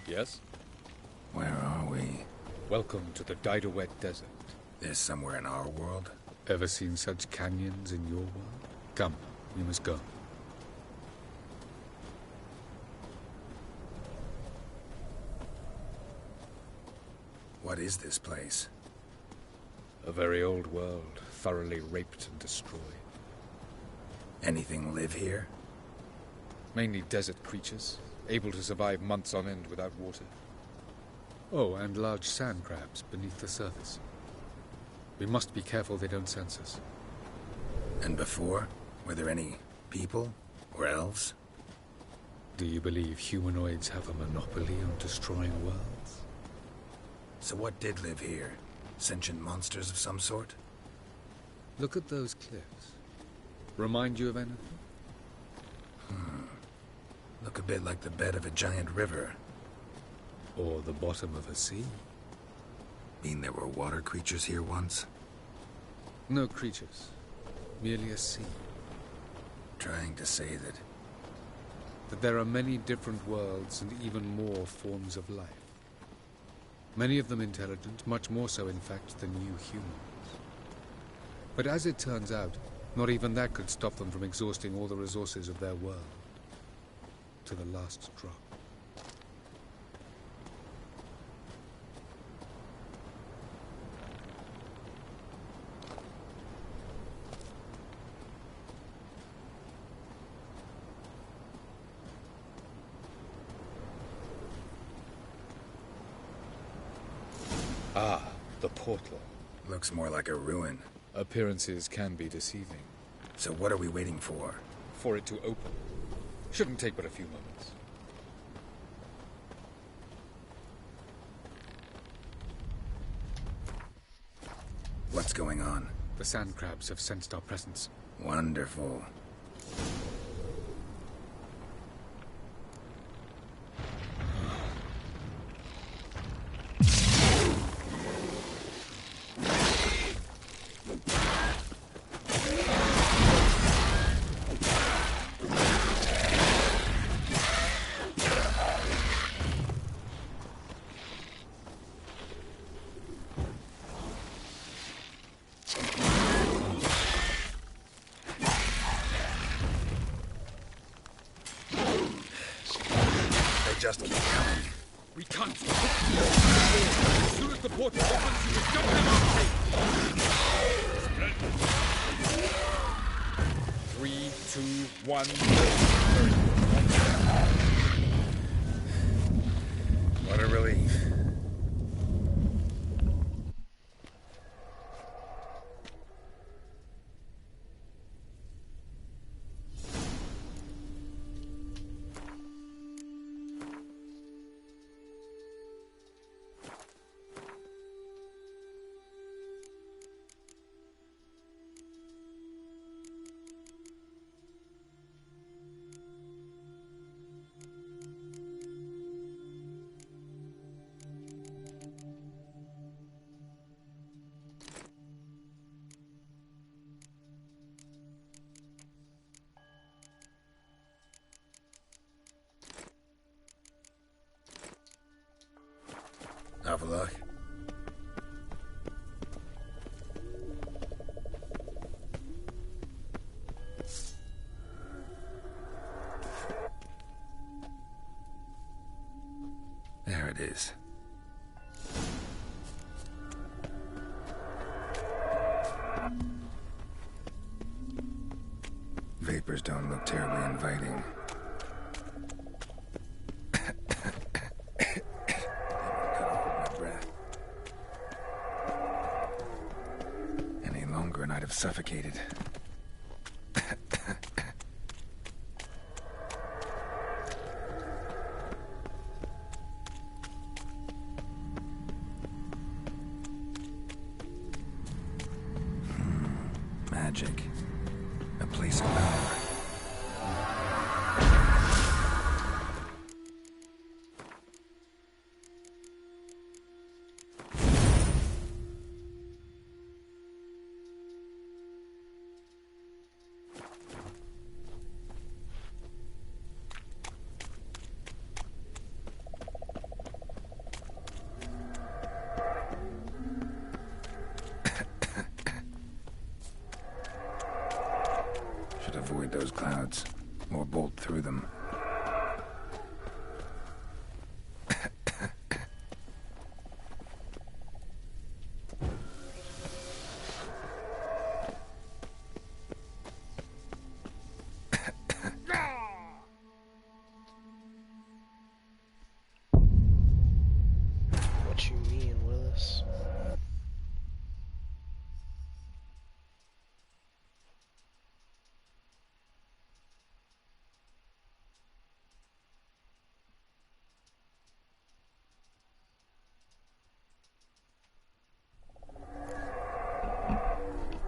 Yes? Where are we? Welcome to the Didowet Desert. This somewhere in our world? Ever seen such canyons in your world? Come, we must go. What is this place? A very old world, thoroughly raped and destroyed. Anything live here? Mainly desert creatures, able to survive months on end without water. Oh, and large sand crabs beneath the surface. We must be careful they don't sense us. And before? Were there any people? Or elves? Do you believe humanoids have a monopoly on destroying worlds? So what did live here? Sentient monsters of some sort? Look at those cliffs. Remind you of anything? Look a bit like the bed of a giant river. Or the bottom of a sea. Mean there were water creatures here once? No creatures. Merely a sea. Trying to say that there are many different worlds and even more forms of life. Many of them intelligent, much more so in fact than you humans. But as it turns out, not even that could stop them from exhausting all the resources of their world. To the last drop. Ah, the portal. Looks more like a ruin. Appearances can be deceiving. So what are we waiting for? For it to open. Shouldn't take but a few moments. What's going on? The sand crabs have sensed our presence. Wonderful. Just keep coming. We can't stop. As soon as the portal opens, you will jump them off. 3, 2, 1. What a relief. Have a look. There it is. Vapors don't look terribly inviting. Any longer and I'd have suffocated. Magic. A place of power. Should avoid those clouds, or bolt through them. What you mean, Willis?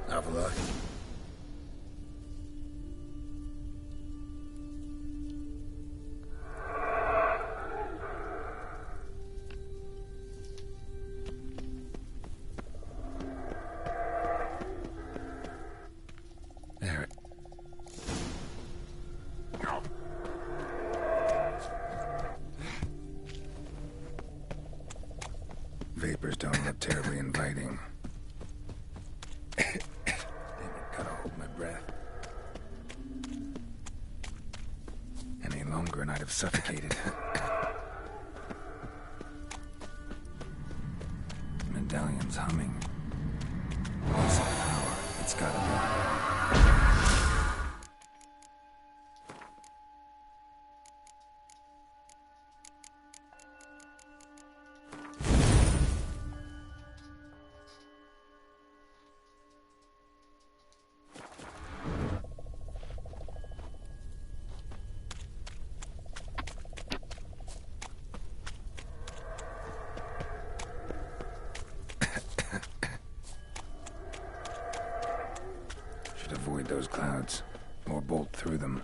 Have a look. There it. Vapors don't look terribly inviting. Damn it, gotta hold my breath. Any longer and I'd have suffocated. Medallion's humming. Place of power. It's gotta be. Should avoid those clouds, or bolt through them.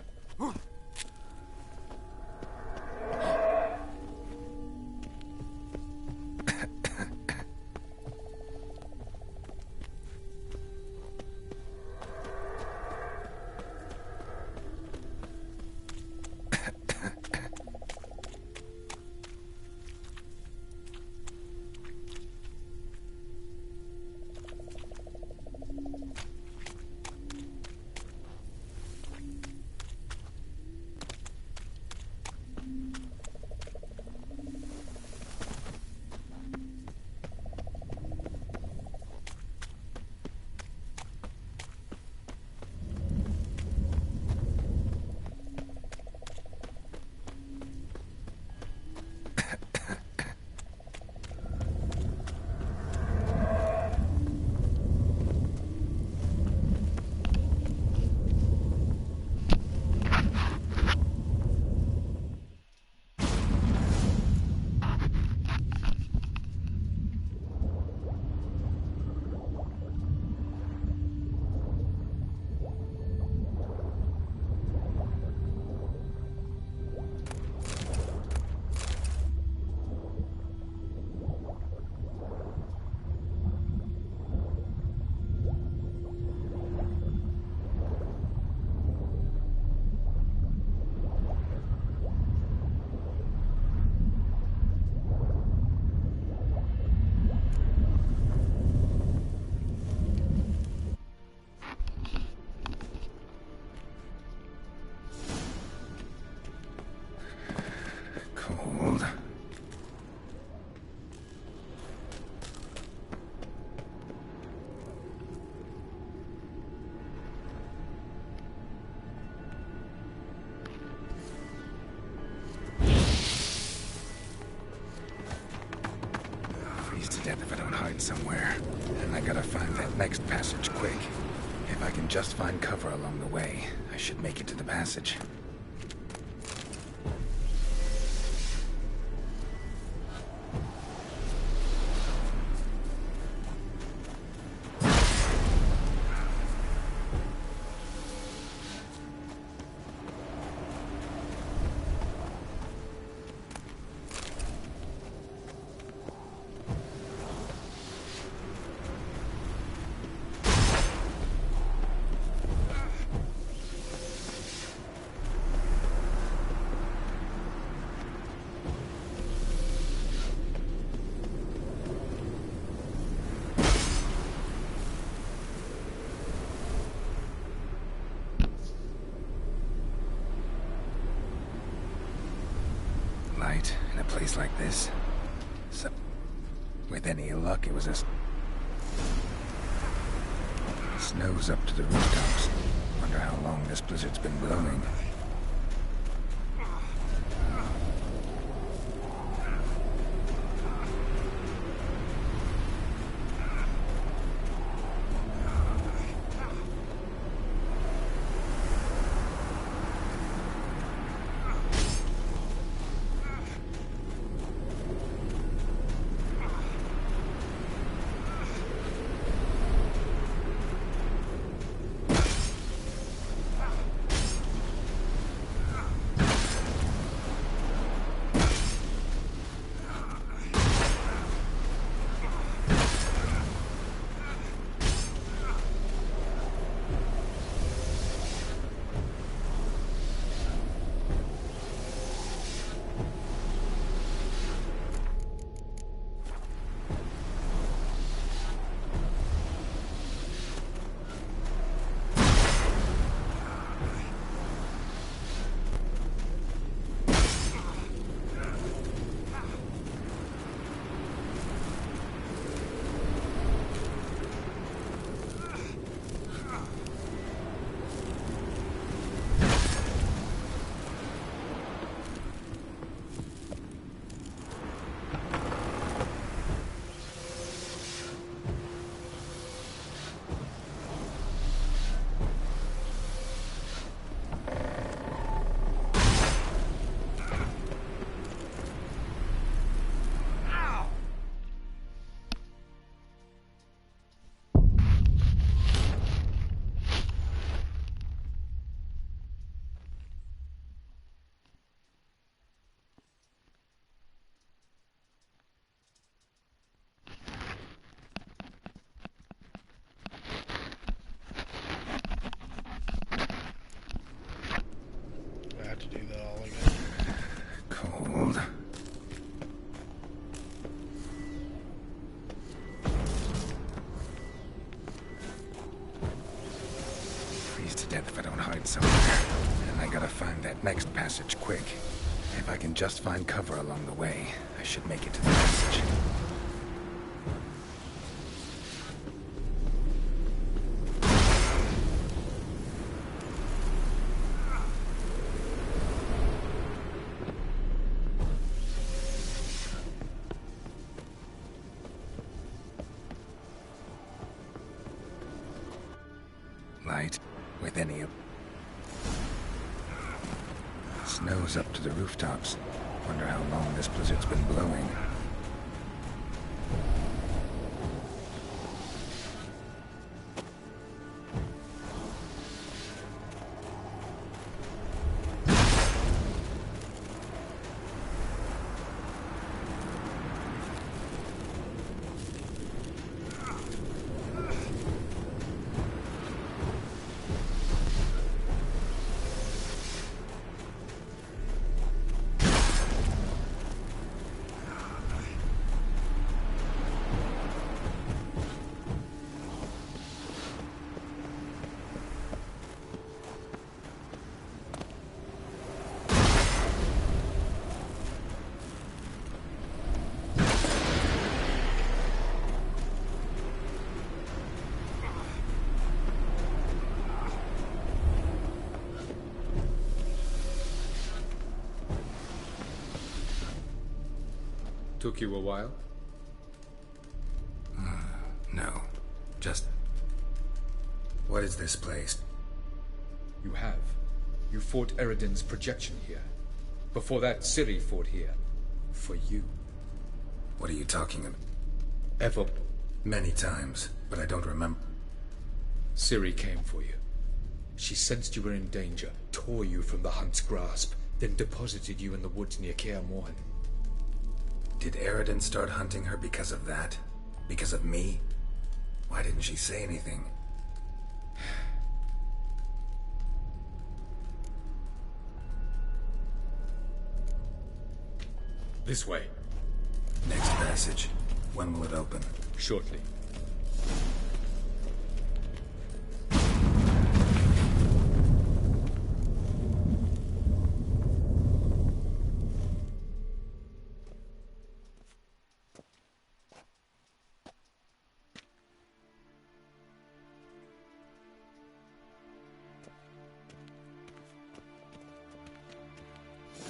hide somewhere, and I gotta find that next passage quick. If I can just find cover along the way, I should make it to the passage. Light in a place like this. So, with any luck, it was a... Snow's up to the rooftops. Wonder how long this blizzard's been blowing. If I don't hide somewhere, and I gotta find that next passage quick. If I can just find cover along the way, I should make it to the passage. Light with any of... Snow's up to the rooftops. Wonder how long this blizzard's been blowing. Took you a while? Just... what is this place? You have. You fought Eredin's projection here. Before that, Ciri fought here. For you? What are you talking about? Ever. Many times, but I don't remember. Ciri came for you. She sensed you were in danger, tore you from the Hunt's grasp, then deposited you in the woods near Kaer Morhen. Did Eredin start hunting her because of that? Because of me? Why didn't she say anything? This way. Next passage. When will it open? Shortly.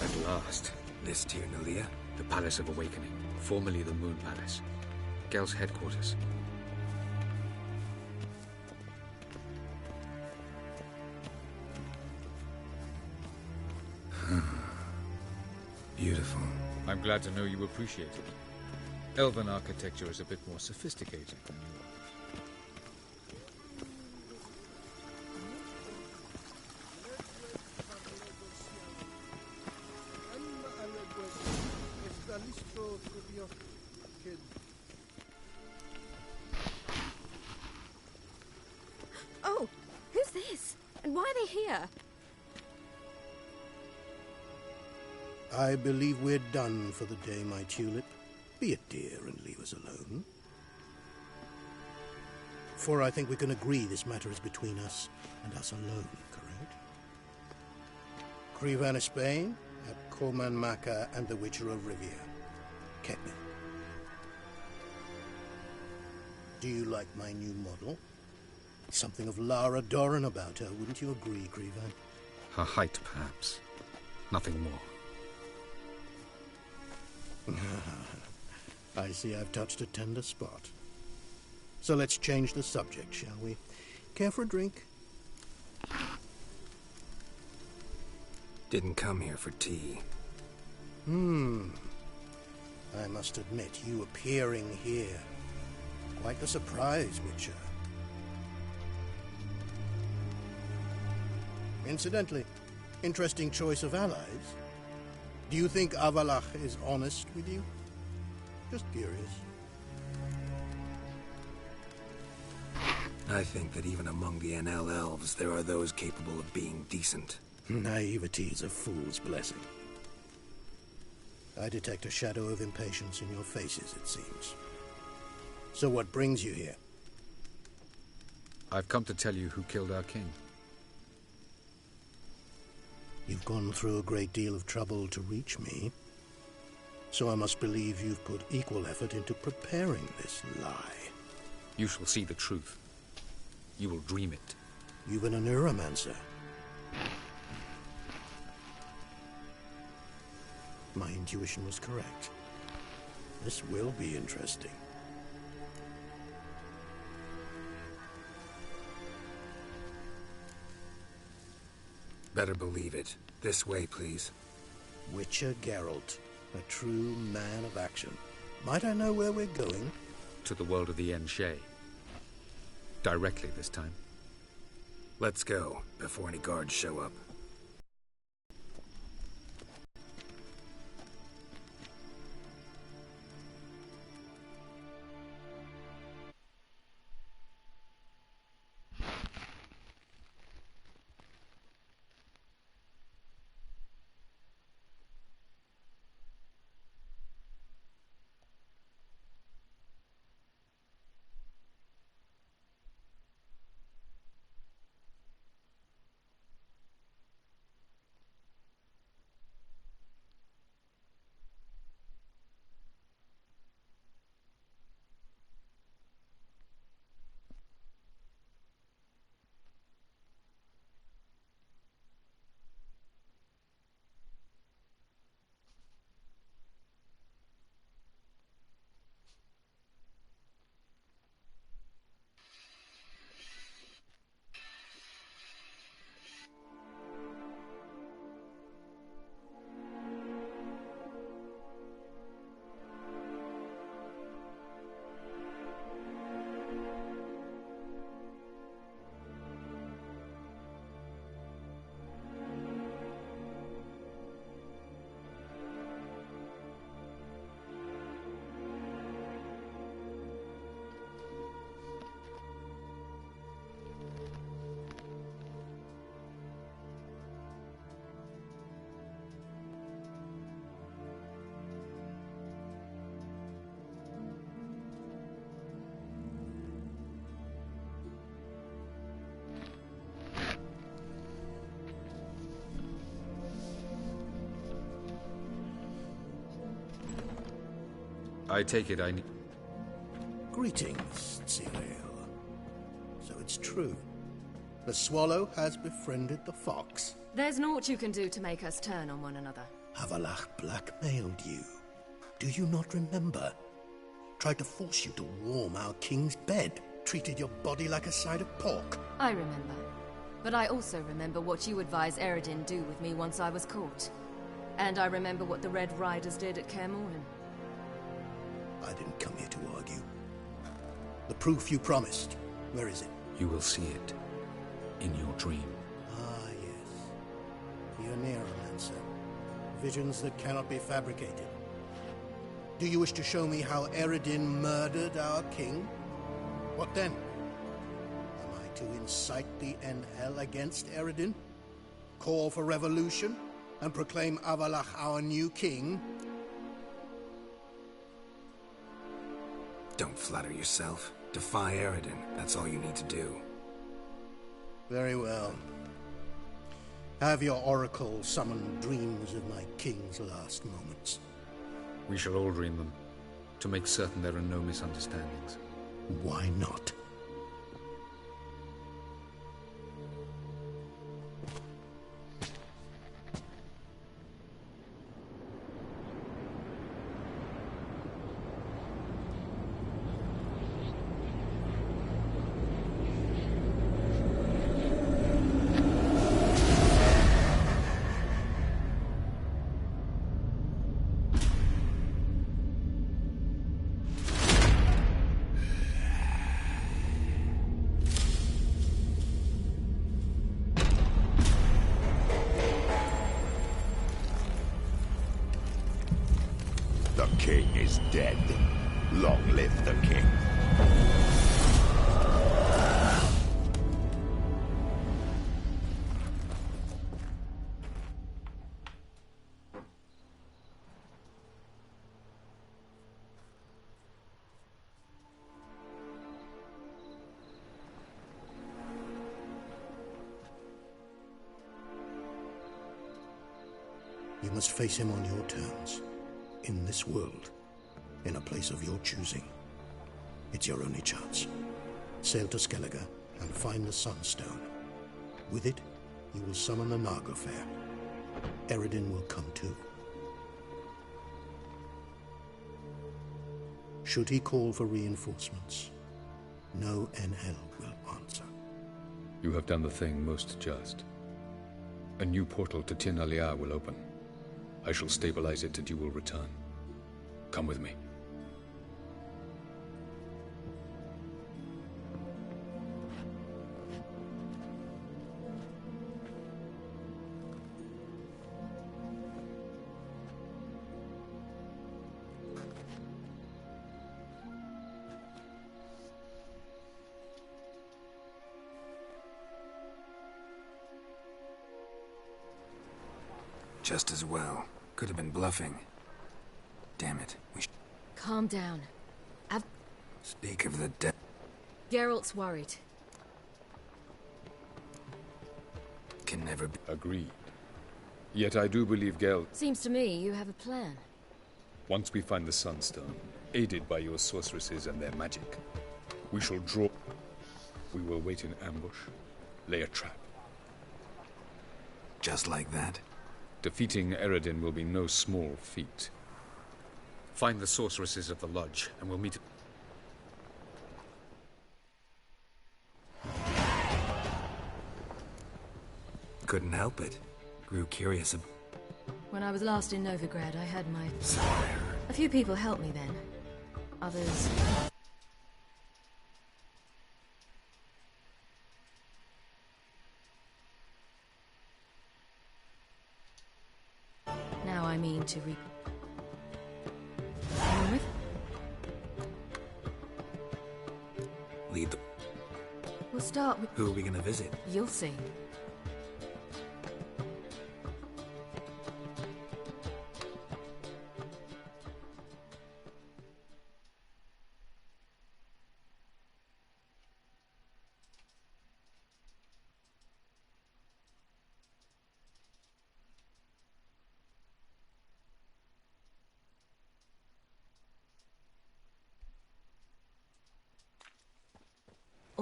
At last. This Tyr Nalia? The Palace of Awakening, formerly the Moon Palace. Gel's headquarters. Beautiful. I'm glad to know you appreciate it. Elven architecture is a bit more sophisticated than yours. Oh, who's this? And why are they here? I believe we're done for the day, my tulip. Be a dear and leave us alone. For I think we can agree this matter is between us and us alone, correct? Crevan of Spain, at Corman Maca and the Witcher of Rivia. Ketman. Do you like my new model? Something of Lara Doran about her, wouldn't you agree, Crevan? Her height, perhaps. Nothing more. I see I've touched a tender spot. So let's change the subject, shall we? Care for a drink? Didn't come here for tea. I must admit, you appearing here. Quite the surprise, Witcher. Incidentally, interesting choice of allies. Do you think Avalach is honest with you? Just curious. I think that even among the NL elves, there are those capable of being decent. Naivety is a fool's blessing. I detect a shadow of impatience in your faces, it seems. So what brings you here? I've come to tell you who killed our king. You've gone through a great deal of trouble to reach me. So I must believe you've put equal effort into preparing this lie. You shall see the truth. You will dream it. You've been a neuromancer. My intuition was correct. This will be interesting. Better believe it. This way, please. Witcher Geralt, a true man of action. Might I know where we're going? To the world of the Enshe. Directly this time. Let's go, before any guards show up. I take it I need... Greetings, Cyril. So it's true. The swallow has befriended the fox. There's naught you can do to make us turn on one another. Avalach blackmailed you. Do you not remember? Tried to force you to warm our king's bed. Treated your body like a side of pork. I remember. But I also remember what you advised Eredin do with me once I was caught. And I remember what the Red Riders did at Kaer Morhen. I didn't come here to argue. The proof you promised, where is it? You will see it in your dream. Ah, yes. You're Neuromancer. Visions that cannot be fabricated. Do you wish to show me how Eredin murdered our king? What then? Am I to incite the Enhel against Eredin? Call for revolution? And proclaim Avalach our new king? Don't flatter yourself. Defy Eredin. That's all you need to do. Very well. Have your oracle summon dreams of my king's last moments. We shall all dream them, to make certain there are no misunderstandings. Why not? The king is dead. Long live the king. You must face him on your terms. In this world. In a place of your choosing. It's your only chance. Sail to Skellige and find the Sunstone. With it, you will summon the Naglfar. Eredin will come too. Should he call for reinforcements, no Enhel will answer. You have done the thing most just. A new portal to Tir Nalear will open. I shall stabilize it and you will return. Come with me. Just as well. Could have been bluffing. Damn it. Calm down. Speak of the dead. Geralt's worried. Can never be. Agreed. Yet I do believe Geralt... Seems to me you have a plan. Once we find the Sunstone, aided by your sorceresses and their magic, we shall draw... We will wait in ambush, lay a trap. Just like that? Defeating Eredin will be no small feat. Find the sorceresses of the Lodge, and we'll meet... Couldn't help it. Grew curious about... When I was last in Novigrad, I had my... Sire. A few people helped me then. Others... Now I mean to reap... Come with? Lead the... We'll start with... Who are we gonna visit? You'll see.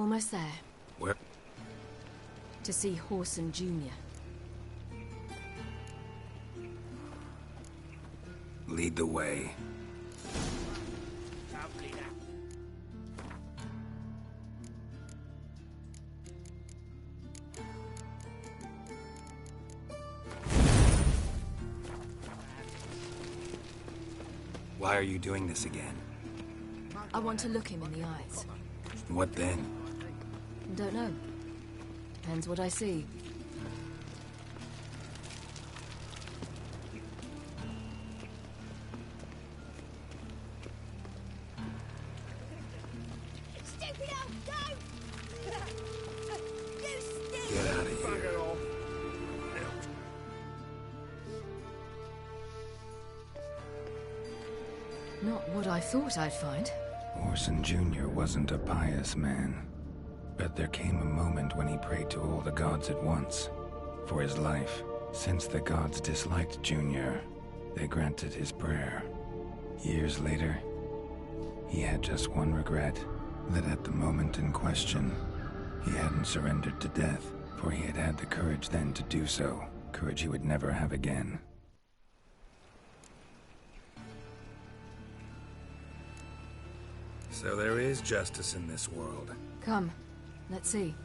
Almost there. Where? To see Whoreson Jr. Lead the way. Why are you doing this again? I want to look him in the eyes. What then? Don't know. Depends what I see. Get out of here. Not what I thought I'd find. Whoreson Jr. wasn't a pious man, but there came a moment when he prayed to all the gods at once for his life. Since the gods disliked Jr., they granted his prayer. Years later, he had just one regret, that at the moment in question, he hadn't surrendered to death, for he had had the courage then to do so, courage he would never have again. So there is justice in this world. Come, let's see.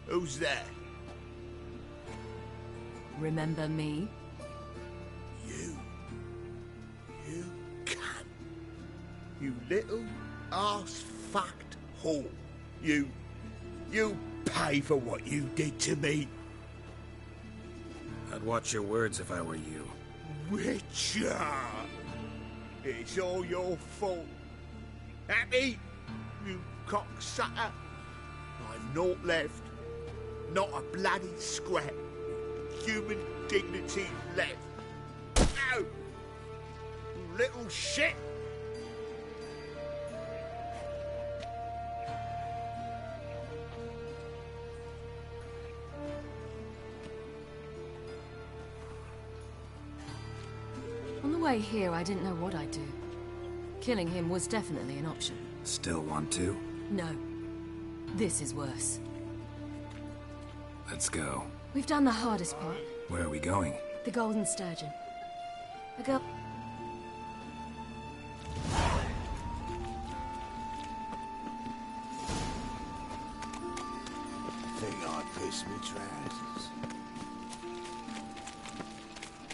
Who's there? Remember me? You cunt. You little ass-fucked whore. You pay for what you did to me. I'd watch your words if I were you. Witcher! It's all your fault. Happy? You cocksucker? I've naught left. Not a bloody scrap. Human dignity left. No! You little shit! On the way here, I didn't know what I'd do. Killing him was definitely an option. Still want to? No. This is worse. Let's go. We've done the hardest part. Where are we going? The Golden Sturgeon. A girl... Think I pissed me trousers.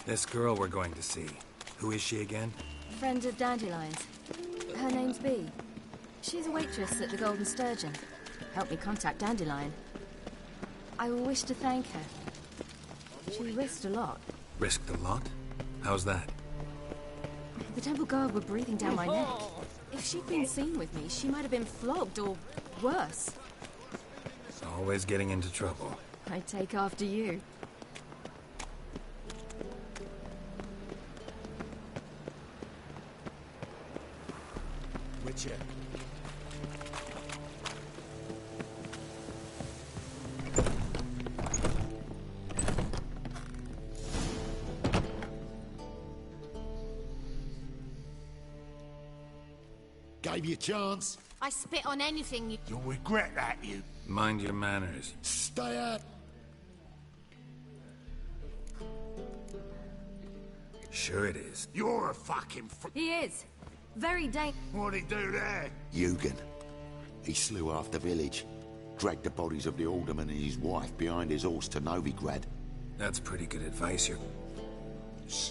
This girl we're going to see. Who is she again? Friend of Dandelion's. Her name's Bee. She's a waitress at the Golden Sturgeon. Helped me contact Dandelion. I wish to thank her. She risked a lot. Risked a lot? How's that? The Temple Guard were breathing down my neck. If she'd been seen with me, she might have been flogged or worse. Always getting into trouble. I take after you. Witcher. Gave you a chance. I spit on anything you... You'll regret that, you. Mind your manners. Stay out. Sure it is. You're a fucking He is. Very What'd he do there? Eugen. He slew half the village. Dragged the bodies of the alderman and his wife behind his horse to Novigrad. That's pretty good advice. You're... Shh.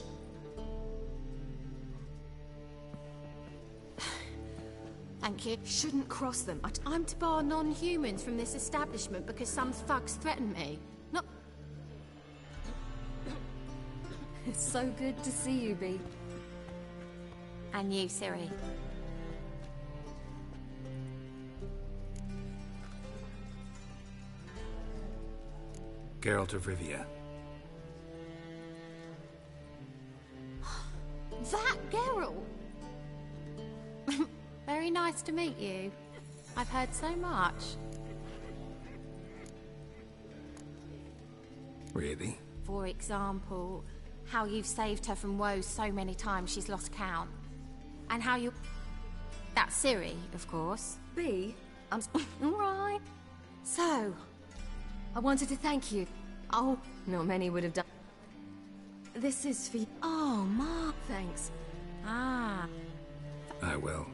Thank you. Shouldn't cross them. I'm to bar non-humans from this establishment because some thugs threatened me. Not... It's so good to see you, Bee. And you, Ciri. Geralt of Rivia. That Geralt! Very nice to meet you. I've heard so much. Really? For example, how you've saved her from woes so many times she's lost count. And how you... That's Ciri, of course. B, I'm... Alright. So, I wanted to thank you. Oh, not many would have done. This is for... Oh, Ma, thanks. Ah. I will.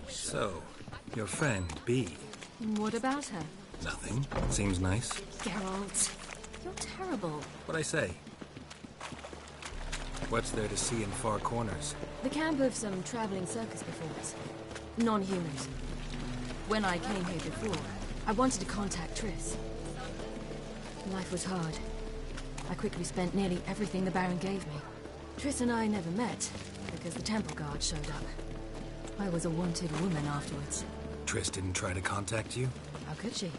So, your friend, B. What about her? Nothing. Seems nice. Geralt, you're terrible. What'd I say? What's there to see in far corners? The camp of some traveling circus performers. Non-humans. When I came here before, I wanted to contact Triss. Life was hard. I quickly spent nearly everything the Baron gave me. Triss and I never met, because the temple guard showed up. I was a wanted woman afterwards. Triss didn't try to contact you? How could she?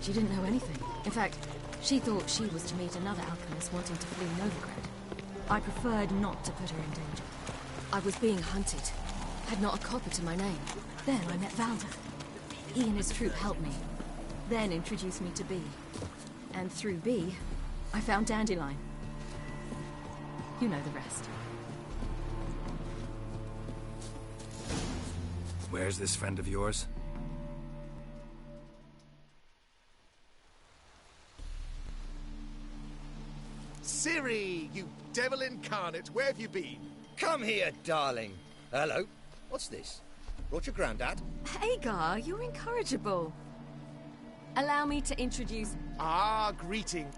She didn't know anything. In fact, she thought she was to meet another alchemist wanting to flee Novigrad. I preferred not to put her in danger. I was being hunted. Had not a copper to my name. Then I met Valda. He and his troop helped me. Then introduced me to B. And through B, I found Dandelion. You know the rest. Where's this friend of yours? Ciri, you devil incarnate, where have you been? Come here, darling. Hello. What's this? Brought your granddad? Hagar, you're incorrigible. Allow me to introduce... Ah, greeting.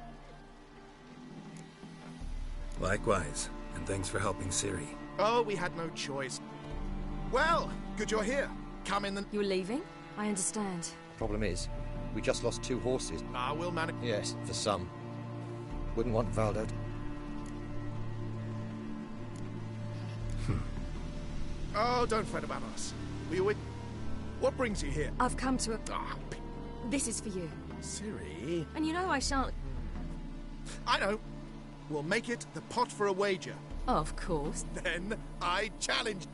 Likewise, and thanks for helping Ciri. Oh, we had no choice. Well, good you're here. Come in the... You're leaving? I understand. Problem is, we just lost 2 horses. Ah, we'll manage. Yes, for some. Wouldn't want Valdo. Oh, don't fret about us. We were... What brings you here? I've come to a... This is for you. Ciri? And you know I shan't... I know. We'll make it the pot for a wager. Of course. Then I challenge...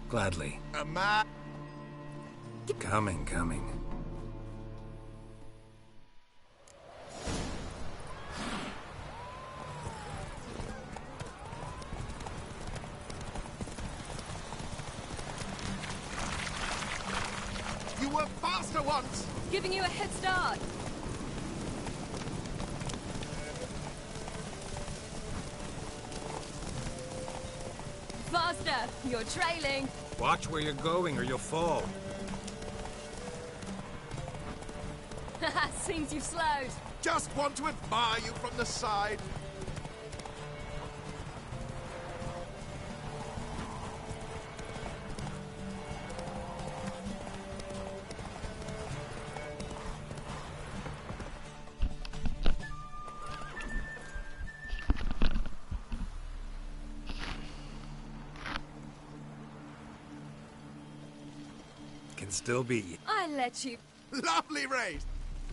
Gladly. A man... Coming. You were faster once! Giving you a head start. Faster! You're trailing. Watch where you're going or you'll fall. Seems you've slowed. Just want to admire you from the side. Can still be. I let you. Lovely race.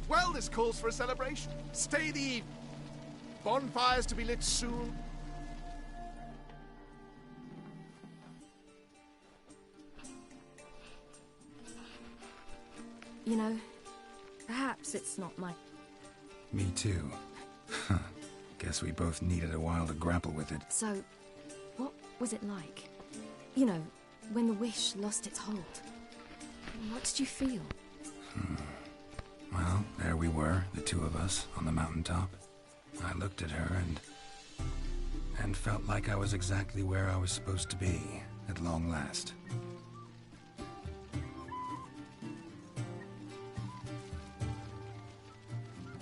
Well, this calls for a celebration. Stay the evening. Bonfires to be lit soon. You know, perhaps it's not my... Me too. Guess we both needed a while to grapple with it. So, what was it like? You know, when the wish lost its hold. What did you feel? Well, there we were, the 2 of us, on the mountaintop. I looked at her and felt like I was exactly where I was supposed to be, at long last.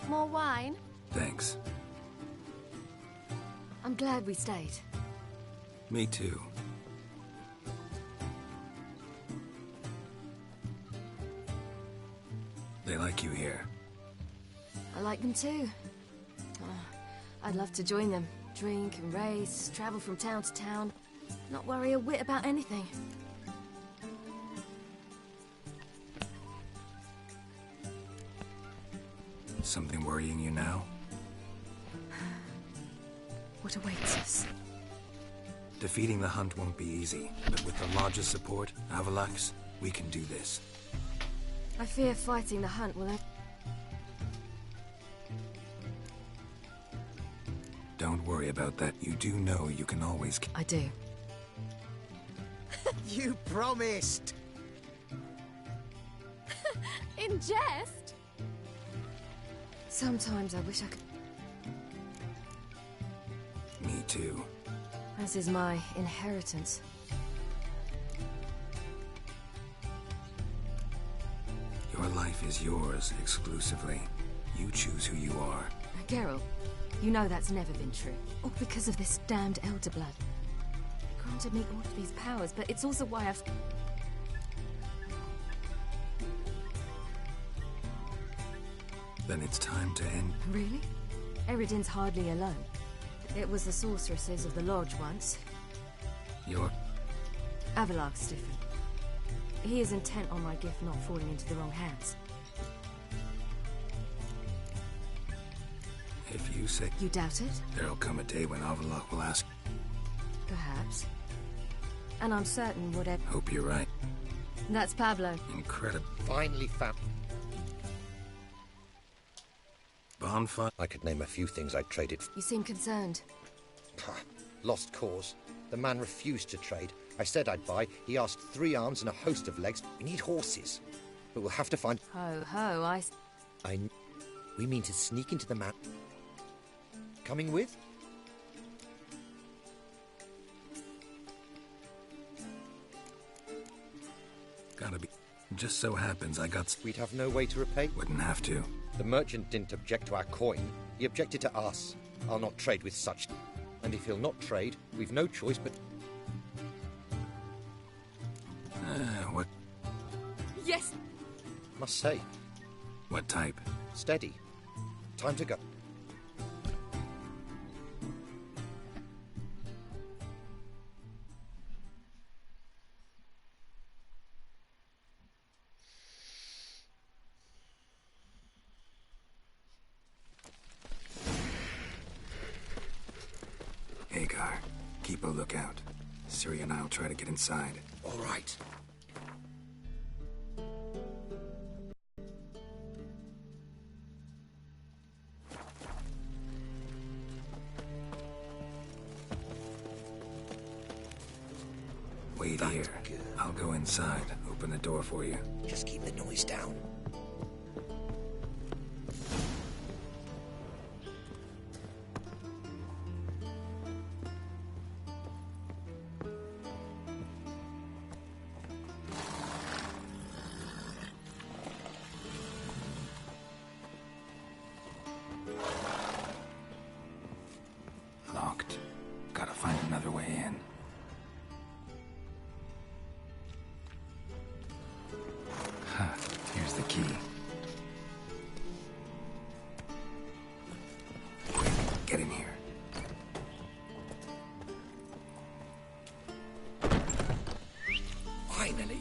More wine? Thanks. I'm glad we stayed. Me too. They like you here. I like them too. I'd love to join them. Drink and race, travel from town to town. Not worry a whit about anything. Something worrying you now? What awaits us? Defeating the Hunt won't be easy, but with the Lodge's support, Avalax, We can do this. I fear fighting the hunt will... Don't worry about that. You do know you can always... I do. You promised! In jest? Sometimes I wish I could... Me too. As is my inheritance. Your life is yours, exclusively. You choose who you are. Geralt, you know that's never been true. All because of this damned Elder Blood. It granted me all of these powers, but it's also why I've... Then it's time to end. Really? Eredin's hardly alone. It was the sorceresses of the Lodge once. You're... Avalar's different. He is intent on my gift not falling into the wrong hands. If you say... You doubt it? There'll come a day when Avallac'h will ask... Perhaps. And I'm certain whatever... Hope you're right. That's Pablo. Incredible. Finally found... Bonfire? I could name a few things I'd traded for. You seem concerned. Lost cause. The man refused to trade. I said I'd buy. He asked 3 arms and a host of legs. We need horses. But we'll have to find... Ho, ho, We mean to sneak into the map. Coming with? Gotta be... Just so happens I got... We'd have no way to repay? Wouldn't have to. The merchant didn't object to our coin. He objected to us. I'll not trade with such... And if he'll not trade, we've no choice but... What? Yes! Must say. What type? Steady. Time to go. Hagar, keep a lookout. Ciri and I'll try to get inside. All right. Wait here. I'll go inside. Open the door for you. Just keep the noise down. Locked. Gotta find another way in. Here's the key. Quick, get in here. Finally.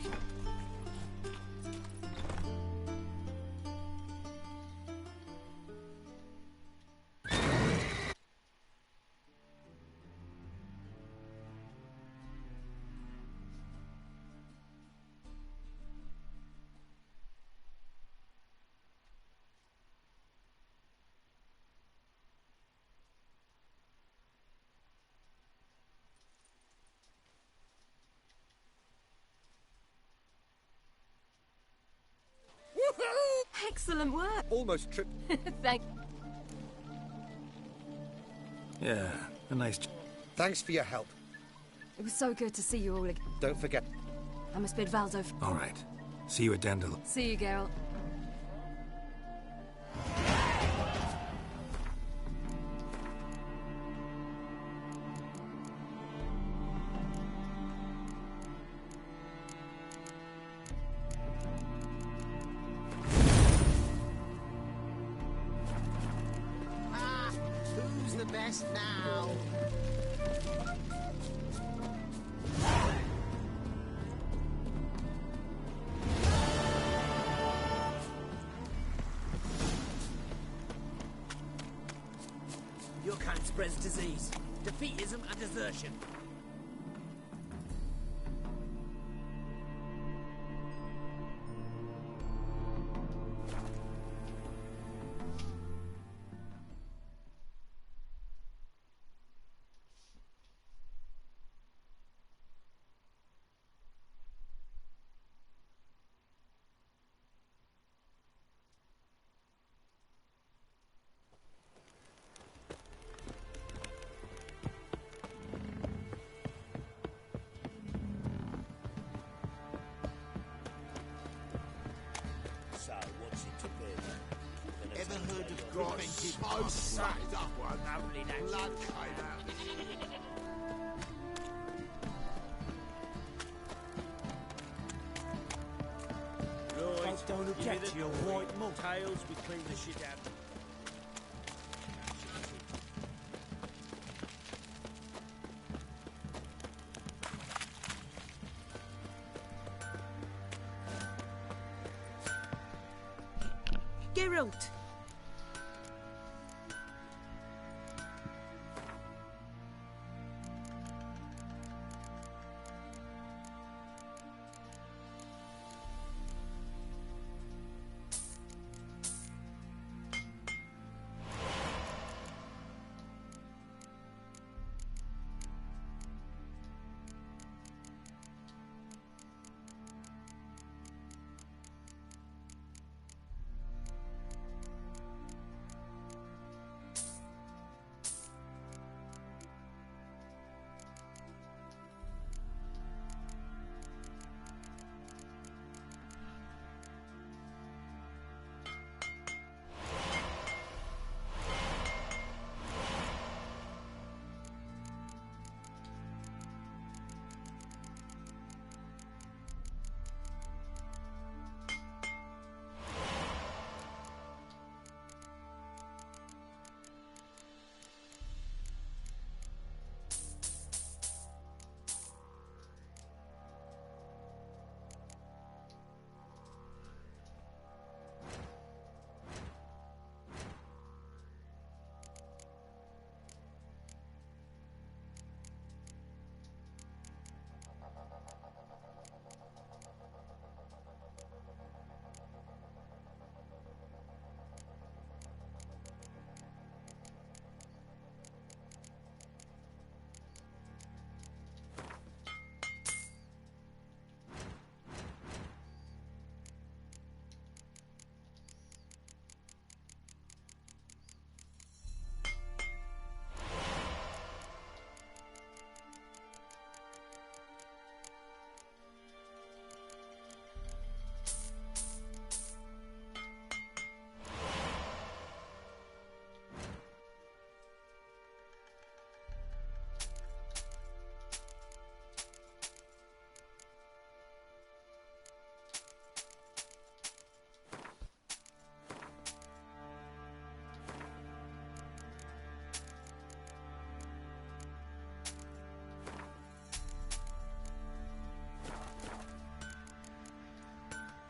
Excellent work. Almost tripped. Thank... Yeah, a nice... Thanks for your help. It was so good to see you all again. Don't forget. I must bid Valzo... All right. See you at Dandelion. See you, Geralt. Who's the best now? Your kind spreads disease, defeatism and desertion. ever heard of got so sacked up one blood Right, don't object to your white mug. Tails, we clean the shit out. Geralt!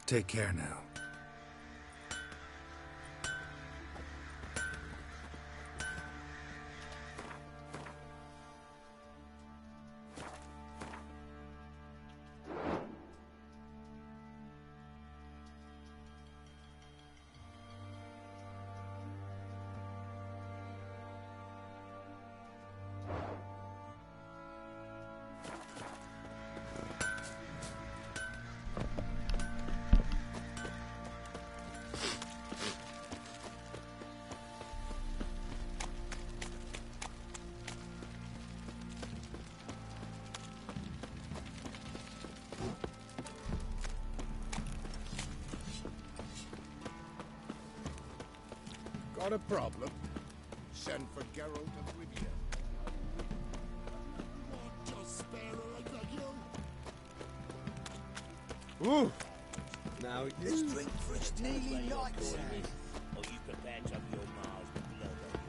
Take care now. Got a problem? Send for Geralt of Rivia. Just spare her, I beg you. Ooh! Now This drink fresh nearly like sand. Or you prepare to have your Mars blood on your...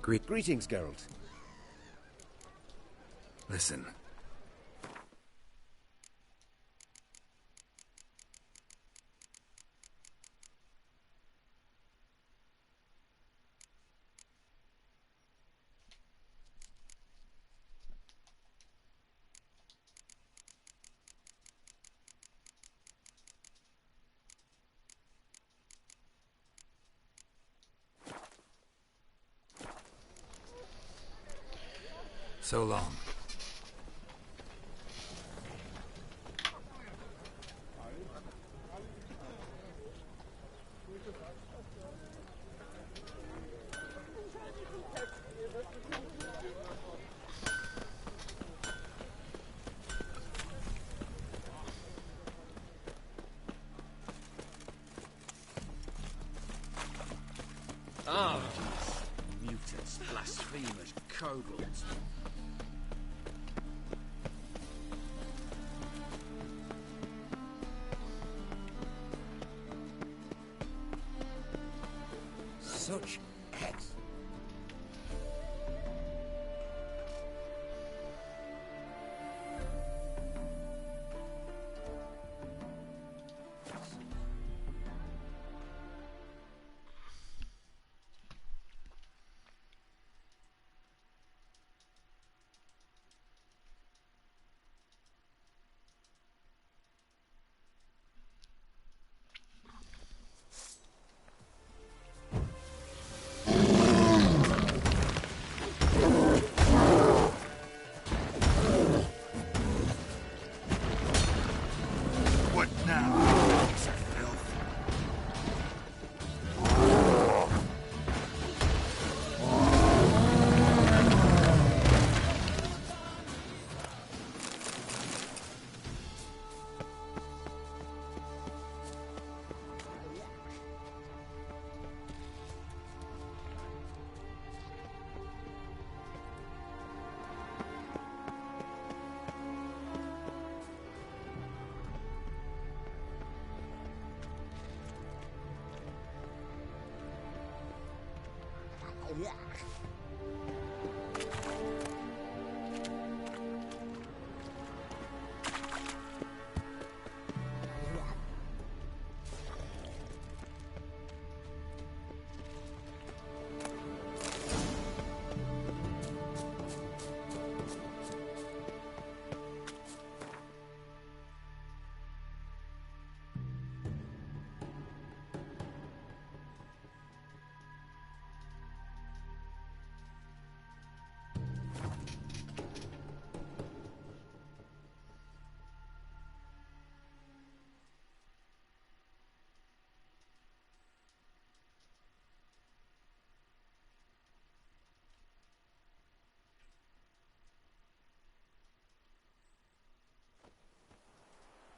Greetings, Geralt. Listen. So long. Ah, mutants, blasphemers, kobolds. Such heads. What now? Piece of filth.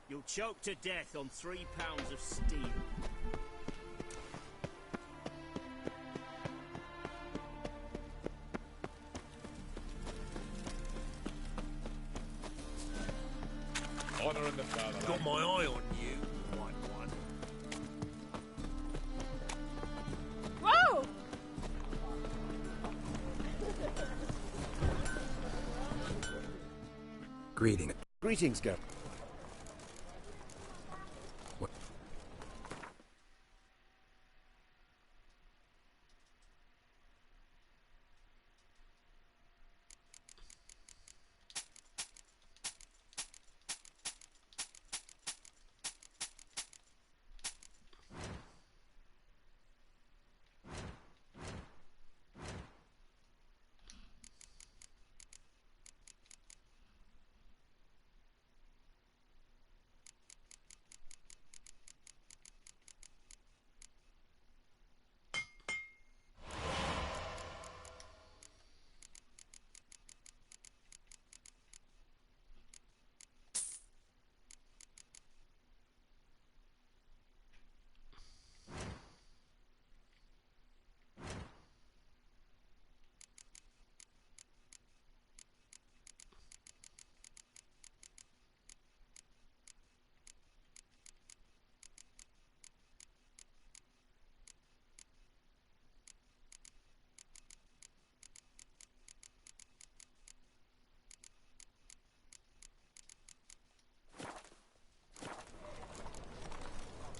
You'll choke to death on 3 pounds of steel. Honor in the fatherland. Got my eye on you, white one. Whoa! Greetings, Geralt.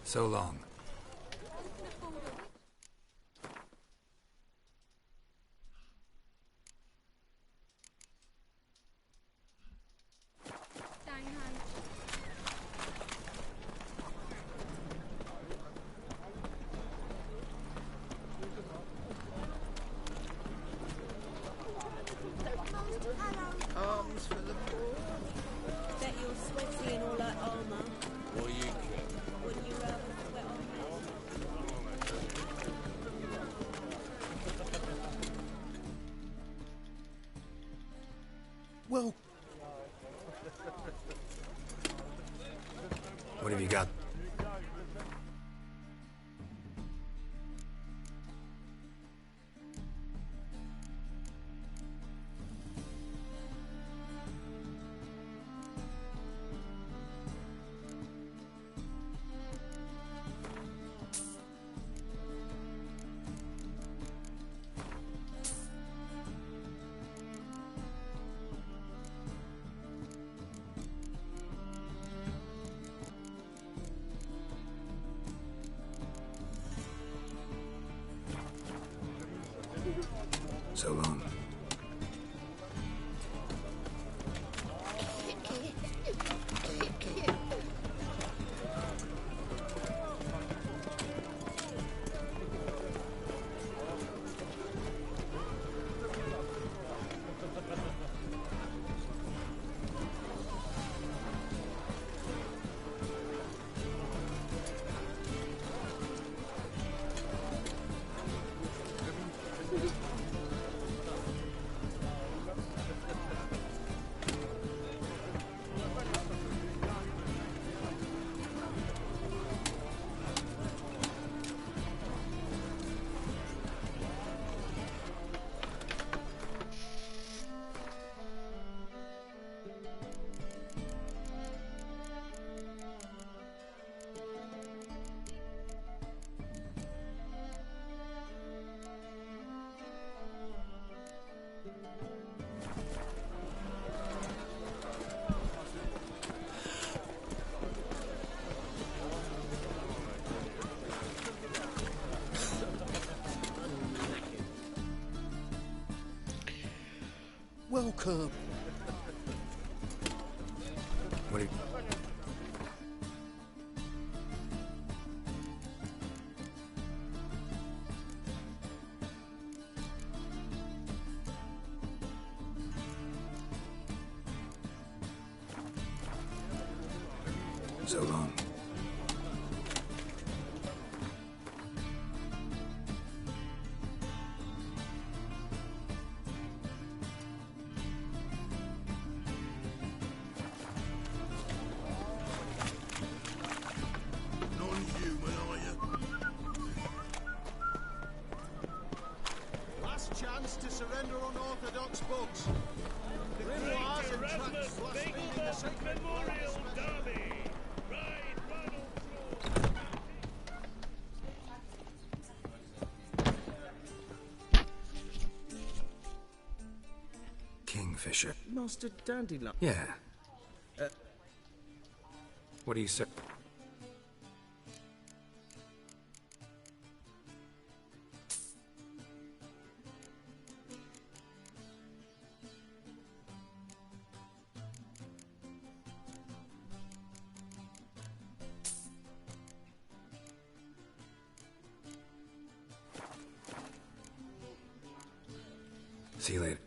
So long. Arms for the poor. Bet you're sweaty in all that armour. What you care? Wouldn't you rather sweat on Well, What have you got? So long. welcome. What are you... So long. Non-human, are you? Last chance to surrender unorthodox bugs. The grimoires and tracts blaspheming the sacred Memorial Derby. Kingfisher. Master Dandelion. Yeah. What do you say? See you later.